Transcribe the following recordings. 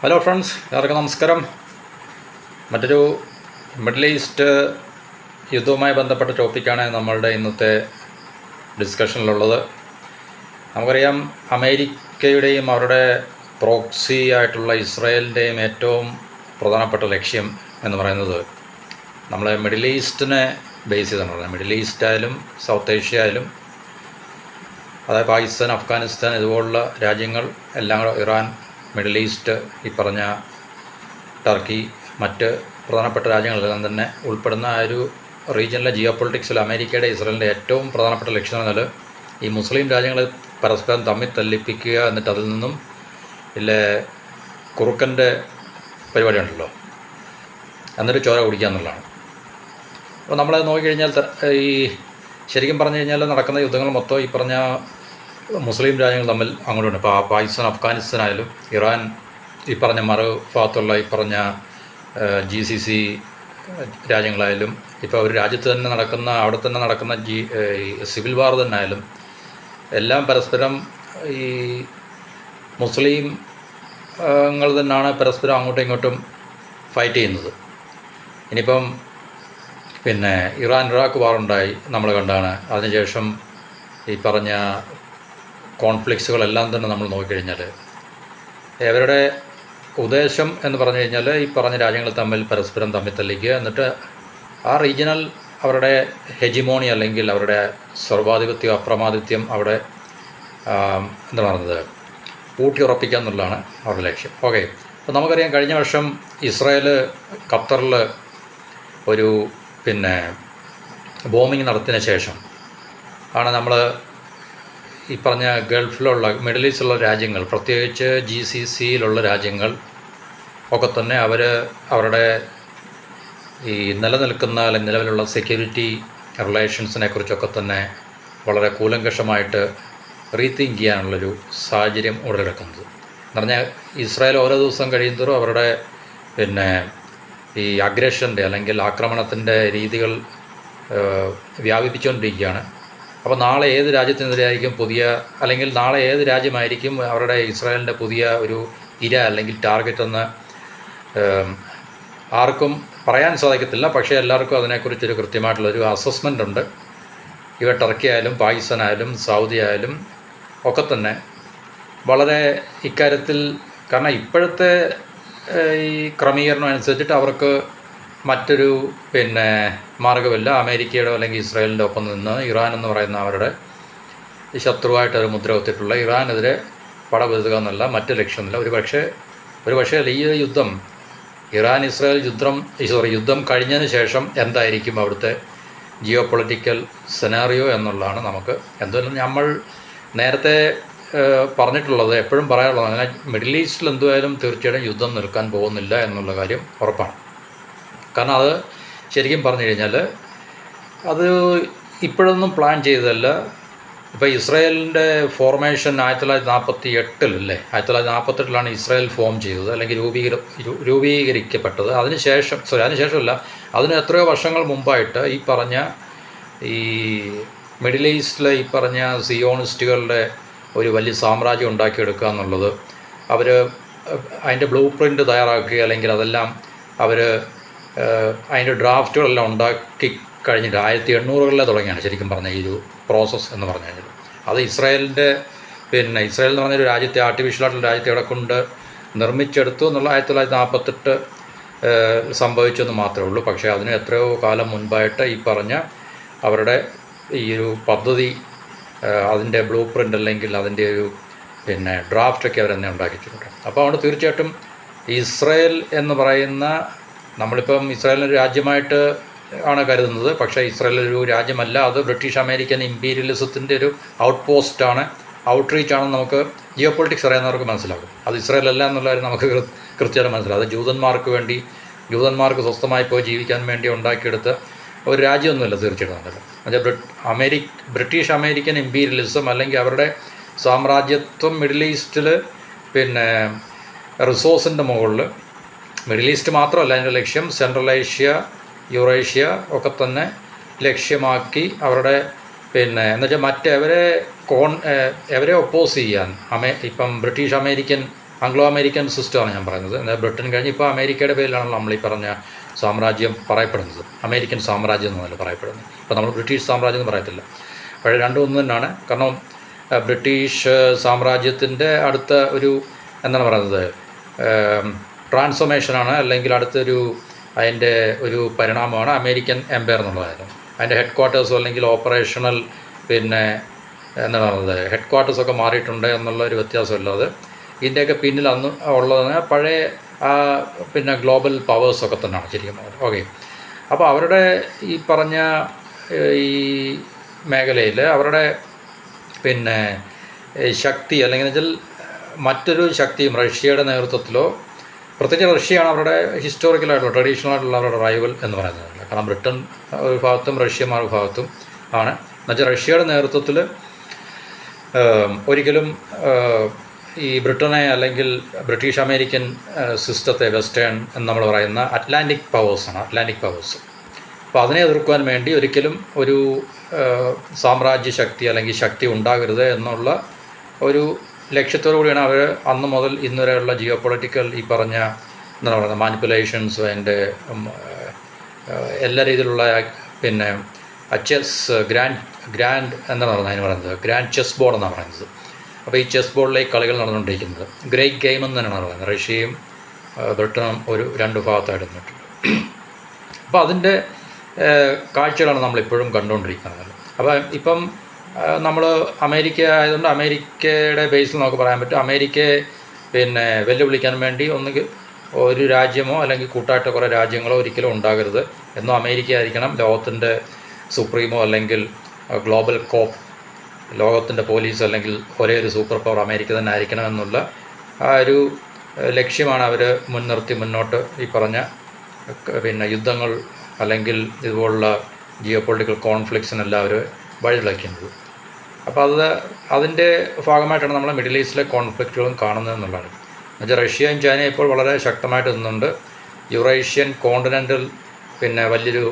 Hello friends, എല്ലാവർക്കും നമസ്കാരം. മറ്റൊരു മിഡിൽ ഈസ്റ്റ് യുദ്ധവുമായി ബന്ധപ്പെട്ട ടോപ്പിക്കാണ് നമ്മളുടെ ഇന്നത്തെ ഡിസ്കഷനിലുള്ളത്. നമുക്കറിയാം, അമേരിക്കയുടെയും അവരുടെ പ്രോക്സി ആയിട്ടുള്ള ഇസ്രായേലിൻ്റെയും ഏറ്റവും പ്രധാനപ്പെട്ട ലക്ഷ്യം എന്ന് പറയുന്നത് നമ്മളെ മിഡിൽ ഈസ്റ്റിനെ ബേസ് ചെയ്താണ് പറയുന്നത്. മിഡിൽ ഈസ്റ്റ് ആയാലും സൗത്ത് ഏഷ്യ ആയാലും, അതായത് പാകിസ്ഥാൻ, അഫ്ഗാനിസ്ഥാൻ ഇതുപോലുള്ള രാജ്യങ്ങൾ എല്ലാം, ഇറാൻ, മിഡിൽ ഈസ്റ്റ്, ഈ പറഞ്ഞ ടർക്കി, മറ്റ് പ്രധാനപ്പെട്ട രാജ്യങ്ങളെല്ലാം തന്നെ ഉൾപ്പെടുന്ന ആ ഒരു റീജിയനിലെ ജിയോ പൊളിറ്റിക്സിൽ അമേരിക്കയുടെ ഇസ്രായേലിൻ്റെ ഏറ്റവും പ്രധാനപ്പെട്ട ലക്ഷ്യം എന്ന് പറഞ്ഞാൽ ഈ മുസ്ലിം രാജ്യങ്ങളെ പരസ്പരം തമ്മിൽ തല്ലിപ്പിക്കുക, എന്നിട്ട് അതിൽ നിന്നും ഇല്ലേ കുറുക്കൻ്റെ പരിപാടിയുണ്ടല്ലോ, എന്നിട്ട് ചോര കുടിക്കുക എന്നുള്ളതാണ്. അപ്പോൾ നമ്മളത് നോക്കിക്കഴിഞ്ഞാൽ ഈ ശരിക്കും പറഞ്ഞു കഴിഞ്ഞാൽ നടക്കുന്ന യുദ്ധങ്ങൾ മൊത്തം ഈ പറഞ്ഞ മുസ്ലിം രാജ്യങ്ങൾ തമ്മിൽ അങ്ങോട്ടുണ്ട്. ഇപ്പോൾ പാകിസ്ഥാൻ, അഫ്ഗാനിസ്ഥാൻ ആയാലും, ഇറാൻ, ഈ പറഞ്ഞ ഭാഗത്തുള്ള ഈ പറഞ്ഞ GCC രാജ്യങ്ങളായാലും, ഇപ്പോൾ ഒരു രാജ്യത്ത് തന്നെ നടക്കുന്ന, അവിടെ തന്നെ നടക്കുന്ന സിവിൽ വാർ തന്നെ ആയാലും, എല്ലാം പരസ്പരം ഈ മുസ്ലിങ്ങൾ തന്നെയാണ് പരസ്പരം അങ്ങോട്ടും ഇങ്ങോട്ടും ഫൈറ്റ് ചെയ്യുന്നത്. ഇനിയിപ്പം പിന്നെ ഇറാൻ ഇറാഖ് വാറുണ്ടായി, നമ്മൾ കണ്ടാണ്. അതിനുശേഷം ഈ പറഞ്ഞ കോൺഫ്ലിക്ട്സുകളെല്ലാം തന്നെ നമ്മൾ നോക്കിക്കഴിഞ്ഞാൽ അവരുടെ ഉദ്ദേശം എന്ന് പറഞ്ഞു കഴിഞ്ഞാൽ ഈ പറഞ്ഞ രാജ്യങ്ങൾ തമ്മിൽ പരസ്പരം തമ്മിൽ തല്ലിക്കുക, എന്നിട്ട് ആ റീജിയണൽ അവരുടെ ഹെജിമോണി അല്ലെങ്കിൽ അവരുടെ സർവാധിപത്യം, അപ്രമാദിത്യം അവിടെ എന്താ പറയുന്നത് ഊട്ടിയുറപ്പിക്കുക എന്നുള്ളതാണ് അവരുടെ ലക്ഷ്യം. ഓക്കെ, അപ്പോൾ നമുക്കറിയാം, കഴിഞ്ഞ വർഷം ഇസ്രായേൽ ഖത്തറിൽ ഒരു പിന്നെ ബോംബിങ് നടത്തിയതിന് ശേഷം ആണ് നമ്മൾ ഈ പറഞ്ഞ ഗൾഫിലുള്ള മിഡിൽ ഈസ്റ്റിലുള്ള രാജ്യങ്ങൾ, പ്രത്യേകിച്ച് GCCയിലുള്ള രാജ്യങ്ങൾ ഒക്കെ തന്നെ അവരുടെ ഈ നിലനിൽക്കുന്ന അല്ലെങ്കിൽ നിലവിലുള്ള സെക്യൂരിറ്റി റിലേഷൻസിനെ കുറിച്ചൊക്കെ തന്നെ വളരെ കൂലങ്കഷമായിട്ട് റീതിങ്ക് ചെയ്യാനുള്ളൊരു സാഹചര്യം ഉടലെടുക്കുന്നത്. എന്ന് പറഞ്ഞാൽ ഇസ്രായേൽ ഓരോ ദിവസം കഴിയുന്തോറും അവരുടെ പിന്നെ ഈ അഗ്രഷൻ്റെ അല്ലെങ്കിൽ ആക്രമണത്തിൻ്റെ രീതികൾ വ്യാപിപ്പിച്ചുകൊണ്ടിരിക്കുകയാണ്. അപ്പോൾ നാളെ ഏത് രാജ്യത്തിനെതിരായിരിക്കും അല്ലെങ്കിൽ നാളെ ഏത് രാജ്യമായിരിക്കും അവരുടെ ഇസ്രായേലിൻ്റെ പുതിയ ഒരു ഇര അല്ലെങ്കിൽ ടാർഗറ്റ് എന്ന് ആർക്കും പറയാൻ സാധിക്കത്തില്ല. പക്ഷേ എല്ലാവർക്കും അതിനെക്കുറിച്ചൊരു കൃത്യമായിട്ടുള്ളൊരു അസസ്മെൻ്റ് ഉണ്ട്. ഇവ ടർക്കി ആയാലും, പാകിസ്ഥാൻ ആയാലും, സൗദി ആയാലും ഒക്കെ തന്നെ വളരെ ഇക്കാര്യത്തിൽ, കാരണം ഇപ്പോഴത്തെ ഈ ക്രമീകരണം അനുസരിച്ചിട്ട് അവർക്ക് മറ്റൊരു പിന്നെ മാർഗ്ഗമില്ല. അമേരിക്കയുടെ അല്ലെങ്കിൽ ഇസ്രായേലിൻ്റെ ഒപ്പം നിന്ന് ഇറാൻ എന്ന് പറയുന്ന അവരുടെ ശത്രുവായിട്ട് ഒരു മുദ്ര കുത്തിയിട്ടുള്ള ഇറാനെതിരെ പടപൊരുതുക എന്നല്ല മറ്റ് ലക്ഷ്യമൊന്നുമില്ല. ഒരു പക്ഷേ ഈ യുദ്ധം, ഇറാൻ ഇസ്രായേൽ യുദ്ധം കഴിഞ്ഞതിന് ശേഷം എന്തായിരിക്കും അവിടുത്തെ ജിയോ പൊളിറ്റിക്കൽ സെനാറിയോ എന്നുള്ളതാണ് നമുക്ക് എന്തായാലും നമ്മൾ നേരത്തെ പറഞ്ഞിട്ടുള്ളത്, എപ്പോഴും പറയാനുള്ളത്. അങ്ങനെ മിഡിൽ ഈസ്റ്റിൽ എന്തുമായാലും തീർച്ചയായിട്ടും യുദ്ധം നിൽക്കാൻ പോകുന്നില്ല എന്നുള്ള കാര്യം ഉറപ്പാണ്. കാരണം അത് ശരിക്കും പറഞ്ഞു കഴിഞ്ഞാൽ അത് ഇപ്പോഴൊന്നും പ്ലാൻ ചെയ്തതല്ല. ഇപ്പോൾ ഇസ്രായേലിൻ്റെ ഫോർമേഷൻ 1948 1948 ഇസ്രായേൽ ഫോം ചെയ്തത് അല്ലെങ്കിൽ രൂപീകരിക്കപ്പെട്ടത്. അതിനുശേഷമല്ല, അതിന് എത്രയോ വർഷങ്ങൾ മുമ്പായിട്ട് ഈ പറഞ്ഞ ഈ മിഡിൽ ഈസ്റ്റിലെ ഈ പറഞ്ഞ സിയോണിസ്റ്റുകളുടെ ഒരു വലിയ സാമ്രാജ്യം ഉണ്ടാക്കിയെടുക്കുക എന്നുള്ളത്, അവർ അതിൻ്റെ ബ്ലൂ പ്രിൻ്റ് തയ്യാറാക്കുക, അല്ലെങ്കിൽ അതെല്ലാം അവർ അതിൻ്റെ ഡ്രാഫ്റ്റുകളെല്ലാം ഉണ്ടാക്കി കഴിഞ്ഞിട്ട് 1800 തുടങ്ങിയാണ് ശരിക്കും പറഞ്ഞ ഈ ഒരു പ്രോസസ്സ് എന്ന് പറഞ്ഞു കഴിഞ്ഞാൽ. അത് ഇസ്രായേലിൻ്റെ ഇസ്രായേൽ എന്ന് പറഞ്ഞൊരു രാജ്യത്തെ, ആർട്ടിഫിഷ്യലായിട്ടുള്ള രാജ്യത്തെ ഇവിടെ കൊണ്ട് നിർമ്മിച്ചെടുത്തു എന്നുള്ള 1948 സംഭവിച്ചെന്ന് മാത്രമേ ഉള്ളൂ. പക്ഷേ അതിന് എത്രയോ കാലം മുൻപായിട്ട് ഈ പറഞ്ഞ അവരുടെ ഈ ഒരു പദ്ധതി, അതിൻ്റെ ബ്ലൂ പ്രിൻ്റ് അല്ലെങ്കിൽ അതിൻ്റെ ഒരു ഡ്രാഫ്റ്റൊക്കെ അവരെന്നെ ഉണ്ടാക്കിയിട്ടുണ്ട്. അപ്പോൾ അതുകൊണ്ട് തീർച്ചയായിട്ടും ഇസ്രായേൽ എന്ന് പറയുന്ന, നമ്മളിപ്പം ഇസ്രായേലിനൊരു രാജ്യമായിട്ട് ആണ് കരുതുന്നത്. പക്ഷേ ഇസ്രായേൽ ഒരു രാജ്യമല്ല, അത് ബ്രിട്ടീഷ് അമേരിക്കൻ ഇമ്പീരിയലിസത്തിൻ്റെ ഒരു ഔട്ട്പോസ്റ്റാണ്, ഔട്ട്റീച്ചാണെന്ന് നമുക്ക് ജിയോ പൊളിറ്റിക്സ് അറിയുന്നവർക്ക് മനസ്സിലാകും. അത് ഇസ്രായേൽ അല്ല എന്നുള്ള കാര്യം നമുക്ക് കൃത്യമായിട്ട് മനസ്സിലാകും. അത് ജൂതന്മാർക്ക് സ്വസ്ഥമായി പോയി ജീവിക്കാൻ വേണ്ടി ഉണ്ടാക്കിയെടുത്ത ഒരു രാജ്യമൊന്നുമില്ല തീർച്ചയായിട്ടും. എന്നുവെച്ചാൽ ബ്രിട്ടീഷ് അമേരിക്കൻ ഇമ്പീരിയലിസം അല്ലെങ്കിൽ അവരുടെ സാമ്രാജ്യത്വം മിഡിൽ ഈസ്റ്റിൽ റിസോഴ്സിൻ്റെ മുകളിൽ, മിഡിൽ ഈസ്റ്റ് മാത്രമല്ല അതിൻ്റെ ലക്ഷ്യം, സെൻട്രൽ ഏഷ്യ, യൂറേഷ്യ ഒക്കെ തന്നെ ലക്ഷ്യമാക്കി അവരുടെ എന്നുവെച്ചാൽ മറ്റവരെ ഒപ്പോസ് ചെയ്യാൻ ഇപ്പം ബ്രിട്ടീഷ് അമേരിക്കൻ ആംഗ്ലോ അമേരിക്കൻ സിസ്റ്റമാണ് ഞാൻ പറയുന്നത്. എന്നാൽ ബ്രിട്ടൻ കഴിഞ്ഞ് ഇപ്പോൾ അമേരിക്കയുടെ പേരിലാണല്ലോ നമ്മൾ ഈ പറഞ്ഞ സാമ്രാജ്യം പറയപ്പെടുന്നത്. അമേരിക്കൻ സാമ്രാജ്യം എന്നല്ല പറയപ്പെടുന്നത്. ഇപ്പോൾ നമ്മൾ ബ്രിട്ടീഷ് സാമ്രാജ്യം എന്ന് പറയത്തില്ല. പക്ഷേ രണ്ടും ഒന്ന് തന്നെയാണ്. കാരണം ബ്രിട്ടീഷ് സാമ്രാജ്യത്തിൻ്റെ അടുത്ത ഒരു എന്താണ് പറയുന്നത് ട്രാൻസ്ഫോർമേഷനാണ്, അല്ലെങ്കിൽ അടുത്തൊരു അതിൻ്റെ ഒരു പരിണാമമാണ് അമേരിക്കൻ എംപയർ എന്നുള്ളതായിരുന്നു. അതിൻ്റെ ഹെഡ് ക്വാർട്ടേഴ്സോ അല്ലെങ്കിൽ ഓപ്പറേഷണൽ എന്താണ് പറയുന്നത് ഹെഡ് ക്വാർട്ടേഴ്സൊക്കെ മാറിയിട്ടുണ്ട് എന്നുള്ള ഒരു വ്യത്യാസമില്ലാതെ ഇതിൻ്റെയൊക്കെ പിന്നിൽ അന്ന് ഉള്ളതെന്ന് പഴയ ഗ്ലോബൽ പവേഴ്സൊക്കെ തന്നെയാണ് ശരിക്കും. ഓക്കെ, അപ്പോൾ അവരുടെ ഈ പറഞ്ഞ ഈ മേഖലയിൽ അവരുടെ ശക്തി അല്ലെങ്കിൽ വെച്ചാൽ മറ്റൊരു ശക്തിയും റഷ്യയുടെ നേതൃത്വത്തിലോ, പ്രത്യേകിച്ച് റഷ്യയാണ് അവരുടെ ഹിസ്റ്റോറിക്കലായിട്ടുള്ള ട്രഡീഷണലായിട്ടുള്ള അവരുടെ റൈവൽ എന്ന് പറയുന്നത്. കാരണം ബ്രിട്ടൻ ഒരു ഭാഗത്തും റഷ്യ മറു ഭാഗത്തും ആണ്. എന്നുവെച്ചാൽ റഷ്യയുടെ നേതൃത്വത്തിൽ ഒരിക്കലും ഈ ബ്രിട്ടനെ അല്ലെങ്കിൽ ബ്രിട്ടീഷ് അമേരിക്കൻ സിസ്റ്റത്തെ വെസ്റ്റേൺ എന്ന് നമ്മൾ പറയുന്ന അറ്റ്ലാന്റിക് പവേഴ്സാണ്, അറ്റ്ലാന്റിക് പവേഴ്സ്. അപ്പോൾ അതിനെ എതിർക്കുവാൻ വേണ്ടി ഒരിക്കലും ഒരു സാമ്രാജ്യ ശക്തി അല്ലെങ്കിൽ ശക്തി ഉണ്ടാകരുത് എന്നുള്ള ഒരു ലക്ഷ്യത്തോടു കൂടിയാണ് അവർ അന്ന് മുതൽ ഇന്ന് വരെയുള്ള ജിയോ പൊളിറ്റിക്കൽ ഈ പറഞ്ഞ എന്താണ് പറയുന്നത് മാനിപ്പുലേഷൻസ് അതിൻ്റെ എല്ലാ രീതിയിലുള്ള ചെസ് ഗ്രാൻഡ് എന്താണ് പറയുന്നത് അതിന് പറയുന്നത് ഗ്രാൻഡ് ചെസ് ബോർഡ് എന്നാണ് പറയുന്നത്. അപ്പോൾ ഈ ചെസ് ബോർഡിലേക്ക് കളികൾ നടന്നുകൊണ്ടിരിക്കുന്നത് ഗ്രേറ്റ് ഗെയിം എന്ന് തന്നെയാണ് പറയുന്നത്. റഷ്യയും ബ്രിട്ടനും ഒരു രണ്ട് ഭാഗത്തായിട്ട് നിന്നിട്ടുണ്ട്. അപ്പോൾ അതിൻ്റെ കാഴ്ചകളാണ് നമ്മളിപ്പോഴും കണ്ടുകൊണ്ടിരിക്കുന്നത്. അപ്പോൾ ഇപ്പം നമ്മൾ അമേരിക്ക ആയതുകൊണ്ട് അമേരിക്കയുടെ ബേസിൽ നമുക്ക് പറയാൻ പറ്റും, അമേരിക്കയെ വെല്ലുവിളിക്കാൻ വേണ്ടി ഒന്നുകിൽ ഒരു രാജ്യമോ അല്ലെങ്കിൽ കൂട്ടായിട്ട് കുറേ രാജ്യങ്ങളോ ഒരിക്കലും ഉണ്ടാകരുത്, എന്നോ അമേരിക്ക ആയിരിക്കണം ലോകത്തിൻ്റെ സുപ്രീമോ അല്ലെങ്കിൽ ഗ്ലോബൽ കോപ്പ്, ലോകത്തിൻ്റെ പോലീസ് അല്ലെങ്കിൽ ഒരേ ഒരു സൂപ്പർ പവർ അമേരിക്ക തന്നെ ആയിരിക്കണം എന്നുള്ള ആ ഒരു ലക്ഷ്യമാണ് അവർ മുൻനിർത്തി മുന്നോട്ട് ഈ പറഞ്ഞ യുദ്ധങ്ങൾ അല്ലെങ്കിൽ ഇതുപോലുള്ള ജിയോ പൊളിറ്റിക്കൽ കോൺഫ്ലിക്ട്സിനെല്ലാം അവർ വഴിതിളയ്ക്കുന്നത്. അപ്പോൾ അതിൻ്റെ ഭാഗമായിട്ടാണ് നമ്മൾ മിഡിൽ ഈസ്റ്റിലെ കോൺഫ്ലിക്റ്റുകളും കാണുന്നത് എന്നുള്ളതാണ്. എന്നുവെച്ചാൽ റഷ്യയും ചൈനയും ഇപ്പോൾ വളരെ ശക്തമായിട്ട് നിന്നുണ്ട് യുറേഷ്യൻ കോണ്ടിനെൻ്റൽ വലിയൊരു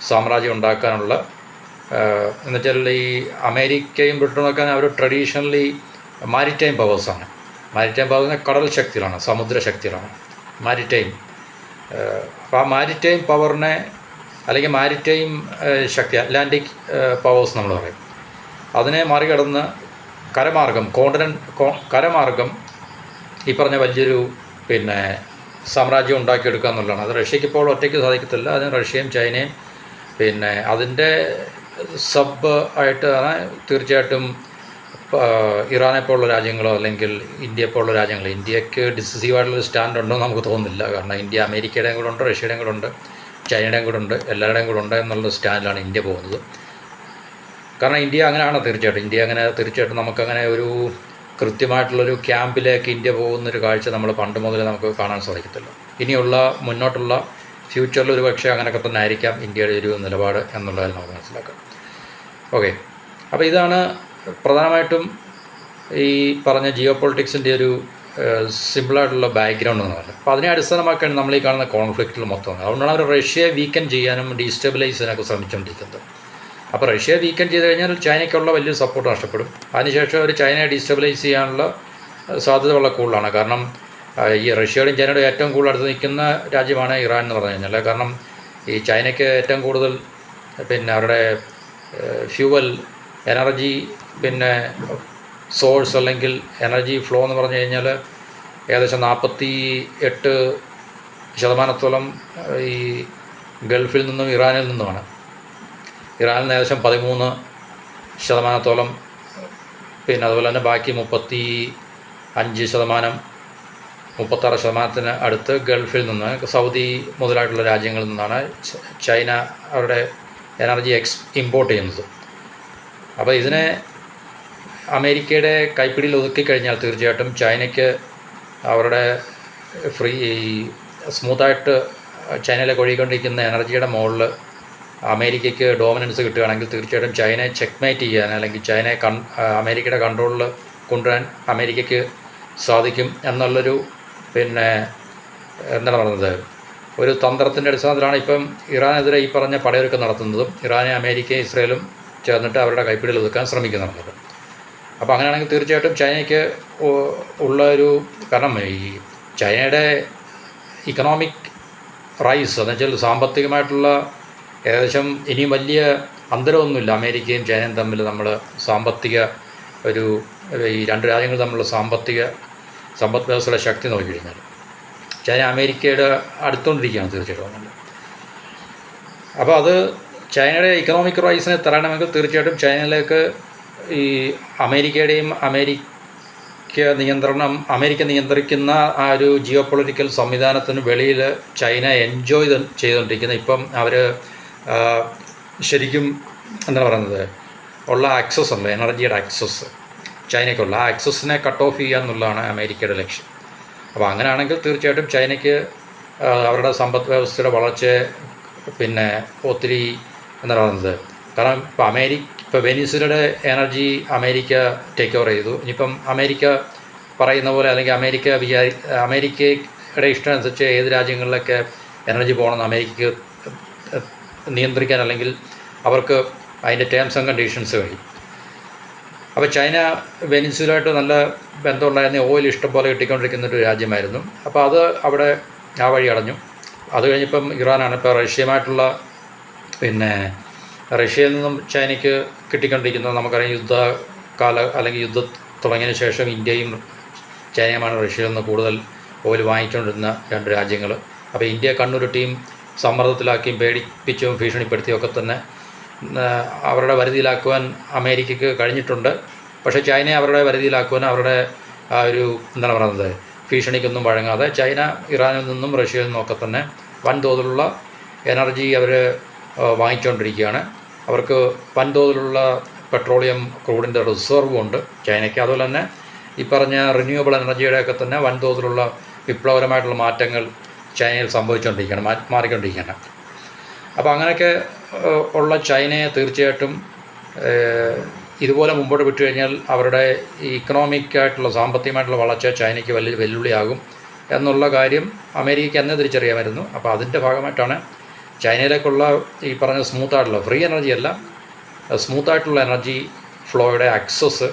സാമ്രാജ്യം ഉണ്ടാക്കാനുള്ള. എന്നുവെച്ചാൽ ഈ അമേരിക്കയും ബ്രിട്ടനൊക്കെ അവർ ട്രഡീഷണലി മാരിടൈം പവേഴ്സാണ്. മാരിടൈം പവേഴ്സ് കടൽ ശക്തികളാണ്, സമുദ്ര ശക്തികളാണ് മാരിടൈം. അപ്പോൾ ആ മാരിടൈം പവറിനെ അല്ലെങ്കിൽ മാരിടൈം ശക്തി അറ്റ്ലാന്റിക് പവേഴ്സ് നമ്മൾ പറയും, അതിനെ മറികടന്ന് കരമാർഗം ഈ പറഞ്ഞ വലിയൊരു സാമ്രാജ്യം ഉണ്ടാക്കിയെടുക്കുക എന്നുള്ളതാണ്. അത് റഷ്യക്ക് ഇപ്പോൾ ഒറ്റയ്ക്ക് സാധിക്കത്തില്ല. അതിന് റഷ്യയും ചൈനയും അതിൻ്റെ സബ് ആയിട്ട് തീർച്ചയായിട്ടും ഇറാനെ പോലുള്ള രാജ്യങ്ങളോ അല്ലെങ്കിൽ ഇന്ത്യയെ പോലുള്ള രാജ്യങ്ങൾ, ഇന്ത്യക്ക് ഡിസിസീവായിട്ടുള്ളൊരു സ്റ്റാൻഡ് ഉണ്ടോ എന്ന് നമുക്ക് തോന്നുന്നില്ല. കാരണം ഇന്ത്യ അമേരിക്കയുടെയും കൂടെ ഉണ്ട്, റഷ്യയുടെയും കൂടെ ഉണ്ട്, ചൈനയുടെയും കൂടെ ഉണ്ട്, എല്ലാവരുടെയും കൂടെ ഉണ്ട് എന്നുള്ള സ്റ്റാൻഡിലാണ് ഇന്ത്യ പോകുന്നത്. കാരണം ഇന്ത്യ അങ്ങനെയാണ് തീർച്ചയായിട്ടും നമുക്കങ്ങനെ ഒരു കൃത്യമായിട്ടുള്ളൊരു ക്യാമ്പിലേക്ക് ഇന്ത്യ പോകുന്നൊരു കാഴ്ച നമ്മൾ പണ്ട് മുതൽ നമുക്ക് കാണാൻ സാധിക്കത്തില്ല. ഇനിയുള്ള മുന്നോട്ടുള്ള ഫ്യൂച്ചറിൽ ഒരു പക്ഷേ അങ്ങനെയൊക്കെ തന്നെ ആയിരിക്കാം ഇന്ത്യയുടെ ഒരു നിലപാട് എന്നുള്ളതിൽ നമുക്ക് മനസ്സിലാക്കാം. ഓക്കെ, അപ്പോൾ ഇതാണ് പ്രധാനമായിട്ടും ഈ പറഞ്ഞ ജിയോ പൊളിറ്റിക്സിൻ്റെ ഒരു സിമ്പിളായിട്ടുള്ള ബാക്ക്ഗ്രൗണ്ട് എന്ന് പറഞ്ഞത്. അപ്പോൾ അതിനെ അടിസ്ഥാനമാക്കിയാണ് നമ്മൾ ഈ കാണുന്ന കോൺഫ്ലിക്റ്റിൽ മൊത്തം. അതുകൊണ്ടാണ് അവർ റഷ്യയെ വീക്കൻ ചെയ്യാനും ഡീസ്റ്റെബിലൈസ് ചെയ്യാനൊക്കെ ശ്രമിച്ചുകൊണ്ടിരിക്കുന്നത്. അപ്പോൾ റഷ്യയെ വീക്കൻ ചെയ്ത് കഴിഞ്ഞാൽ ചൈനയ്ക്കുള്ള വലിയൊരു സപ്പോർട്ട് നഷ്ടപ്പെടും. അതിനുശേഷം അവർ ചൈനയെ ഡീസ്റ്റെബിലൈസ് ചെയ്യാനുള്ള സാധ്യത വളരെ കൂടുതലാണ്. കാരണം ഈ റഷ്യയുടെയും ചൈനയുടെയും ഏറ്റവും കൂടുതൽ അടുത്ത് നിൽക്കുന്ന രാജ്യമാണ് ഇറാൻ എന്ന് പറഞ്ഞു കഴിഞ്ഞാൽ. കാരണം ഈ ചൈനയ്ക്ക് ഏറ്റവും കൂടുതൽ അവരുടെ ഫ്യൂവൽ എനർജി സോഴ്സ് അല്ലെങ്കിൽ എനർജി ഫ്ലോ എന്ന് പറഞ്ഞു കഴിഞ്ഞാൽ ഏകദേശം 48% ഈ ഗൾഫിൽ നിന്നും ഇറാനിൽ നിന്നുമാണ്. ഇറാനിൽ നിന്ന് ഏകദേശം 13%, അതുപോലെ തന്നെ ബാക്കി 36% അടുത്ത് ഗൾഫിൽ നിന്ന് സൗദി മുതലായിട്ടുള്ള രാജ്യങ്ങളിൽ നിന്നാണ് ചൈന അവരുടെ എനർജി ഇമ്പോർട്ട് ചെയ്യുന്നത്. അപ്പോൾ ഇതിനെ അമേരിക്കയുടെ കൈപ്പിടിയിൽ ഒതുക്കിക്കഴിഞ്ഞാൽ തീർച്ചയായിട്ടും ചൈനയ്ക്ക് അവരുടെ സ്മൂത്തായിട്ട് ചൈനയിലേക്ക് ഒഴുകിക്കൊണ്ടിരിക്കുന്ന എനർജിയുടെ മുകളിൽ അമേരിക്കയ്ക്ക് ഡോമിനൻസ് കിട്ടുകയാണെങ്കിൽ തീർച്ചയായിട്ടും ചൈനയെ ചെക്ക്മേറ്റ് ചെയ്യാൻ അല്ലെങ്കിൽ ചൈനയെ അമേരിക്കയുടെ കൺട്രോളിൽ കൊണ്ടുവരാൻ അമേരിക്കയ്ക്ക് സാധിക്കും എന്നുള്ളൊരു എന്താണ് പറയുന്നത് ഒരു തന്ത്രത്തിൻ്റെ അടിസ്ഥാനത്തിലാണ് ഇപ്പം ഇറാനെതിരെ ഈ പറഞ്ഞ പടയൊരുക്കം നടത്തുന്നതും ഇറാനെ അമേരിക്കയും ഇസ്രയേലും ചേർന്നിട്ട് അവരുടെ കൈപ്പിടിയിൽ ഒതുക്കാൻ ശ്രമിക്കുന്നുണ്ട്. അപ്പോൾ അങ്ങനെയാണെങ്കിൽ തീർച്ചയായിട്ടും ചൈനയ്ക്ക് ഉള്ള ഒരു, കാരണം ഈ ചൈനയുടെ ഇക്കണോമിക് റൈസ് എന്ന് വെച്ചാൽ സാമ്പത്തികമായിട്ടുള്ള ഏകദേശം ഇനിയും വലിയ അന്തരമൊന്നുമില്ല അമേരിക്കയും ചൈനയും തമ്മിൽ. നമ്മൾ സാമ്പത്തിക ഒരു ഈ രണ്ട് രാജ്യങ്ങൾ തമ്മിലുള്ള സമ്പദ് വ്യവസ്ഥയുടെ ശക്തി നോക്കിക്കഴിഞ്ഞാൽ ചൈന അമേരിക്കയുടെ അടുത്തുകൊണ്ടിരിക്കുകയാണ് തീർച്ചയായിട്ടും. അപ്പോൾ അത് ചൈനയുടെ ഇക്കണോമിക് റൈസിനെ തരണമെങ്കിൽ തീർച്ചയായിട്ടും ചൈനയിലേക്ക് ഈ അമേരിക്ക നിയന്ത്രിക്കുന്ന ആ ഒരു ജിയോ പൊളിറ്റിക്കൽ സംവിധാനത്തിന് വെളിയിൽ ചൈന എൻജോയ് ചെയ്തുകൊണ്ടിരിക്കുന്നത്. ഇപ്പം അവർ ശരിക്കും എന്താണ് പറയുന്നത്, ഉള്ള ആക്സസ് ഉള്ള എനർജിയുടെ ആക്സസ് ചൈനയ്ക്കുള്ള ആ ആക്സസിനെ കട്ട് ഓഫ് ചെയ്യുക എന്നുള്ളതാണ് അമേരിക്കയുടെ ലക്ഷ്യം. അപ്പോൾ അങ്ങനെയാണെങ്കിൽ തീർച്ചയായിട്ടും ചൈനയ്ക്ക് അവരുടെ സമ്പദ് വ്യവസ്ഥയുടെ വളർച്ചയെ പിന്നെ ഒത്തിരി എന്താണ് പറയുന്നത്, കാരണം ഇപ്പോൾ വെനിസുലയുടെ എനർജി അമേരിക്ക ടേക്ക് ഓവർ ചെയ്തു. ഇനിയിപ്പം അമേരിക്ക പറയുന്ന പോലെ അല്ലെങ്കിൽ അമേരിക്കയുടെ ഇഷ്ടം അനുസരിച്ച് ഏത് രാജ്യങ്ങളിലൊക്കെ എനർജി പോകണമെന്ന് അമേരിക്കയ്ക്ക് നിയന്ത്രിക്കാൻ അല്ലെങ്കിൽ അവർക്ക് അതിൻ്റെ ടേംസ് ആൻഡ് കണ്ടീഷൻസ് കഴിയും. അപ്പോൾ ചൈന വെനിസുലയായിട്ട് നല്ല ബന്ധമുണ്ടായിരുന്ന ഓയിൽ ഇഷ്ടംപോലെ കിട്ടിക്കൊണ്ടിരിക്കുന്ന ഒരു രാജ്യമായിരുന്നു. അപ്പോൾ അത് അവിടെ ആ വഴി അടഞ്ഞു. അത് കഴിഞ്ഞിപ്പം ഇറാനാണ്. ഇപ്പോൾ റഷ്യയുമായിട്ടുള്ള റഷ്യയിൽ നിന്നും ചൈനയ്ക്ക് കിട്ടിക്കൊണ്ടിരിക്കുന്നത് നമുക്കറിയാം. യുദ്ധം തുടങ്ങിയതിന് ശേഷം ഇന്ത്യയും ചൈനയുമാണ് റഷ്യയിൽ നിന്ന് കൂടുതൽ ഓയിൽ വാങ്ങിച്ചുകൊണ്ടിരുന്ന രണ്ട് രാജ്യങ്ങൾ. അപ്പോൾ ഇന്ത്യ കണ്ണുരുട്ടിയും സമ്മർദ്ദത്തിലാക്കിയും പേടിപ്പിച്ചും ഭീഷണിപ്പെടുത്തിയും ഒക്കെ തന്നെ അവരുടെ വരുതിയിലാക്കുവാൻ അമേരിക്കയ്ക്ക് കഴിഞ്ഞിട്ടുണ്ട്. പക്ഷേ ചൈനയെ അവരുടെ വരുതിയിലാക്കുവാൻ അവരുടെ ആ ഒരു എന്താണ് പറയുന്നത് ഭീഷണിക്കൊന്നും വഴങ്ങാതെ ചൈന ഇറാനിൽ നിന്നും റഷ്യയിൽ നിന്നുമൊക്കെ തന്നെ വൻതോതിലുള്ള എനർജി അവർ വാങ്ങിച്ചുകൊണ്ടിരിക്കുകയാണ്. അവർക്ക് വൻതോതിലുള്ള പെട്രോളിയം ക്രൂഡിൻ്റെ റിസർവും ഉണ്ട് ചൈനയ്ക്ക്. അതുപോലെ തന്നെ ഈ പറഞ്ഞ റിന്യൂവബിൾ എനർജിയുടെയൊക്കെ തന്നെ വൻതോതിലുള്ള വിപ്ലവകരമായിട്ടുള്ള മാറ്റങ്ങൾ ചൈനയിൽ മാറിക്കൊണ്ടിരിക്കുകയാണ്. അപ്പോൾ അങ്ങനെയൊക്കെ ഉള്ള ചൈനയെ തീർച്ചയായിട്ടും ഇതുപോലെ മുമ്പോട്ട് വിട്ടു കഴിഞ്ഞാൽ അവരുടെ ഇക്കണോമിക്കായിട്ടുള്ള സാമ്പത്തികമായിട്ടുള്ള വളർച്ച ചൈനയ്ക്ക് വലിയ വെല്ലുവിളിയാകും എന്നുള്ള കാര്യം അമേരിക്കയ്ക്ക് അന്നേ തിരിച്ചറിയാമായിരുന്നു. അപ്പോൾ അതിൻ്റെ ഭാഗമായിട്ടാണ് ചൈനയിലേക്കുള്ള ഈ പറഞ്ഞ സ്മൂത്തായിട്ടുള്ള ഫ്രീ എനർജി അല്ല, സ്മൂത്തായിട്ടുള്ള എനർജി ഫ്ലോയുടെ ആക്സസ്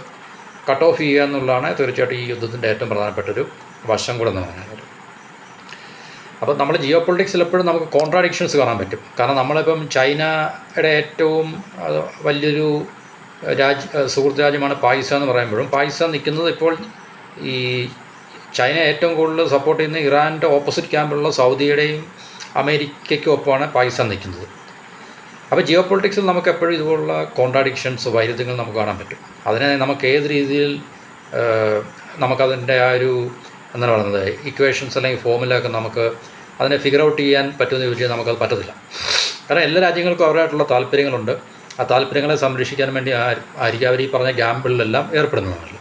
കട്ട് ഓഫ് ചെയ്യുക എന്നുള്ളതാണ് തീർച്ചയായിട്ടും ഈ യുദ്ധത്തിൻ്റെ ഏറ്റവും പ്രധാനപ്പെട്ടൊരു വശം കൂടെ എന്ന് പറയുന്നത്. അപ്പോൾ നമ്മൾ ജിയോ പൊളിറ്റിക്സിൽ എപ്പോഴും നമുക്ക് കോൺട്രാഡിക്ഷൻസ് കാണാൻ പറ്റും. കാരണം നമ്മളിപ്പം ചൈനയുടെ ഏറ്റവും വലിയൊരു സുഹൃത്ത് രാജ്യമാണ് പാകിസ്ഥാൻ എന്ന് പറയുമ്പോഴും പാകിസ്ഥാൻ നിൽക്കുന്നത് ഇപ്പോൾ ഈ ചൈന ഏറ്റവും കൂടുതൽ സപ്പോർട്ട് ചെയ്യുന്ന ഇറാൻ്റെ ഓപ്പോസിറ്റ് ക്യാമ്പിലുള്ള സൗദിയുടെയും അമേരിക്കയ്ക്കും ഒപ്പമാണ് പാകിസ്ഥാൻ നിൽക്കുന്നത്. അപ്പോൾ ജിയോ പൊളിറ്റിക്സിൽ നമുക്ക് എപ്പോഴും ഇതുപോലുള്ള കോൺട്രാഡിക്ഷൻസ് വൈരുദ്ധ്യങ്ങൾ നമുക്ക് കാണാൻ പറ്റും. അതിനെ നമുക്ക് ഏത് രീതിയിൽ നമുക്കതിൻ്റെ ആ ഒരു എന്താണ് പറയുന്നത് ഇക്വേഷൻസ് അല്ലെങ്കിൽ ഫോമുലൊക്കെ നമുക്ക് അതിനെ ഫിഗർ ഔട്ട് ചെയ്യാൻ പറ്റുമെന്ന് ചോദിച്ചാൽ നമുക്കത് പറ്റത്തില്ല. കാരണം എല്ലാ രാജ്യങ്ങൾക്കും അവരായിട്ടുള്ള താല്പര്യങ്ങളുണ്ട്. ആ താല്പര്യങ്ങളെ സംരക്ഷിക്കാൻ വേണ്ടി ആയിരിക്കും അവർ ഈ പറഞ്ഞ ഗ്യാമ്പിളിലെല്ലാം ഏർപ്പെടുന്നതാണല്ലോ.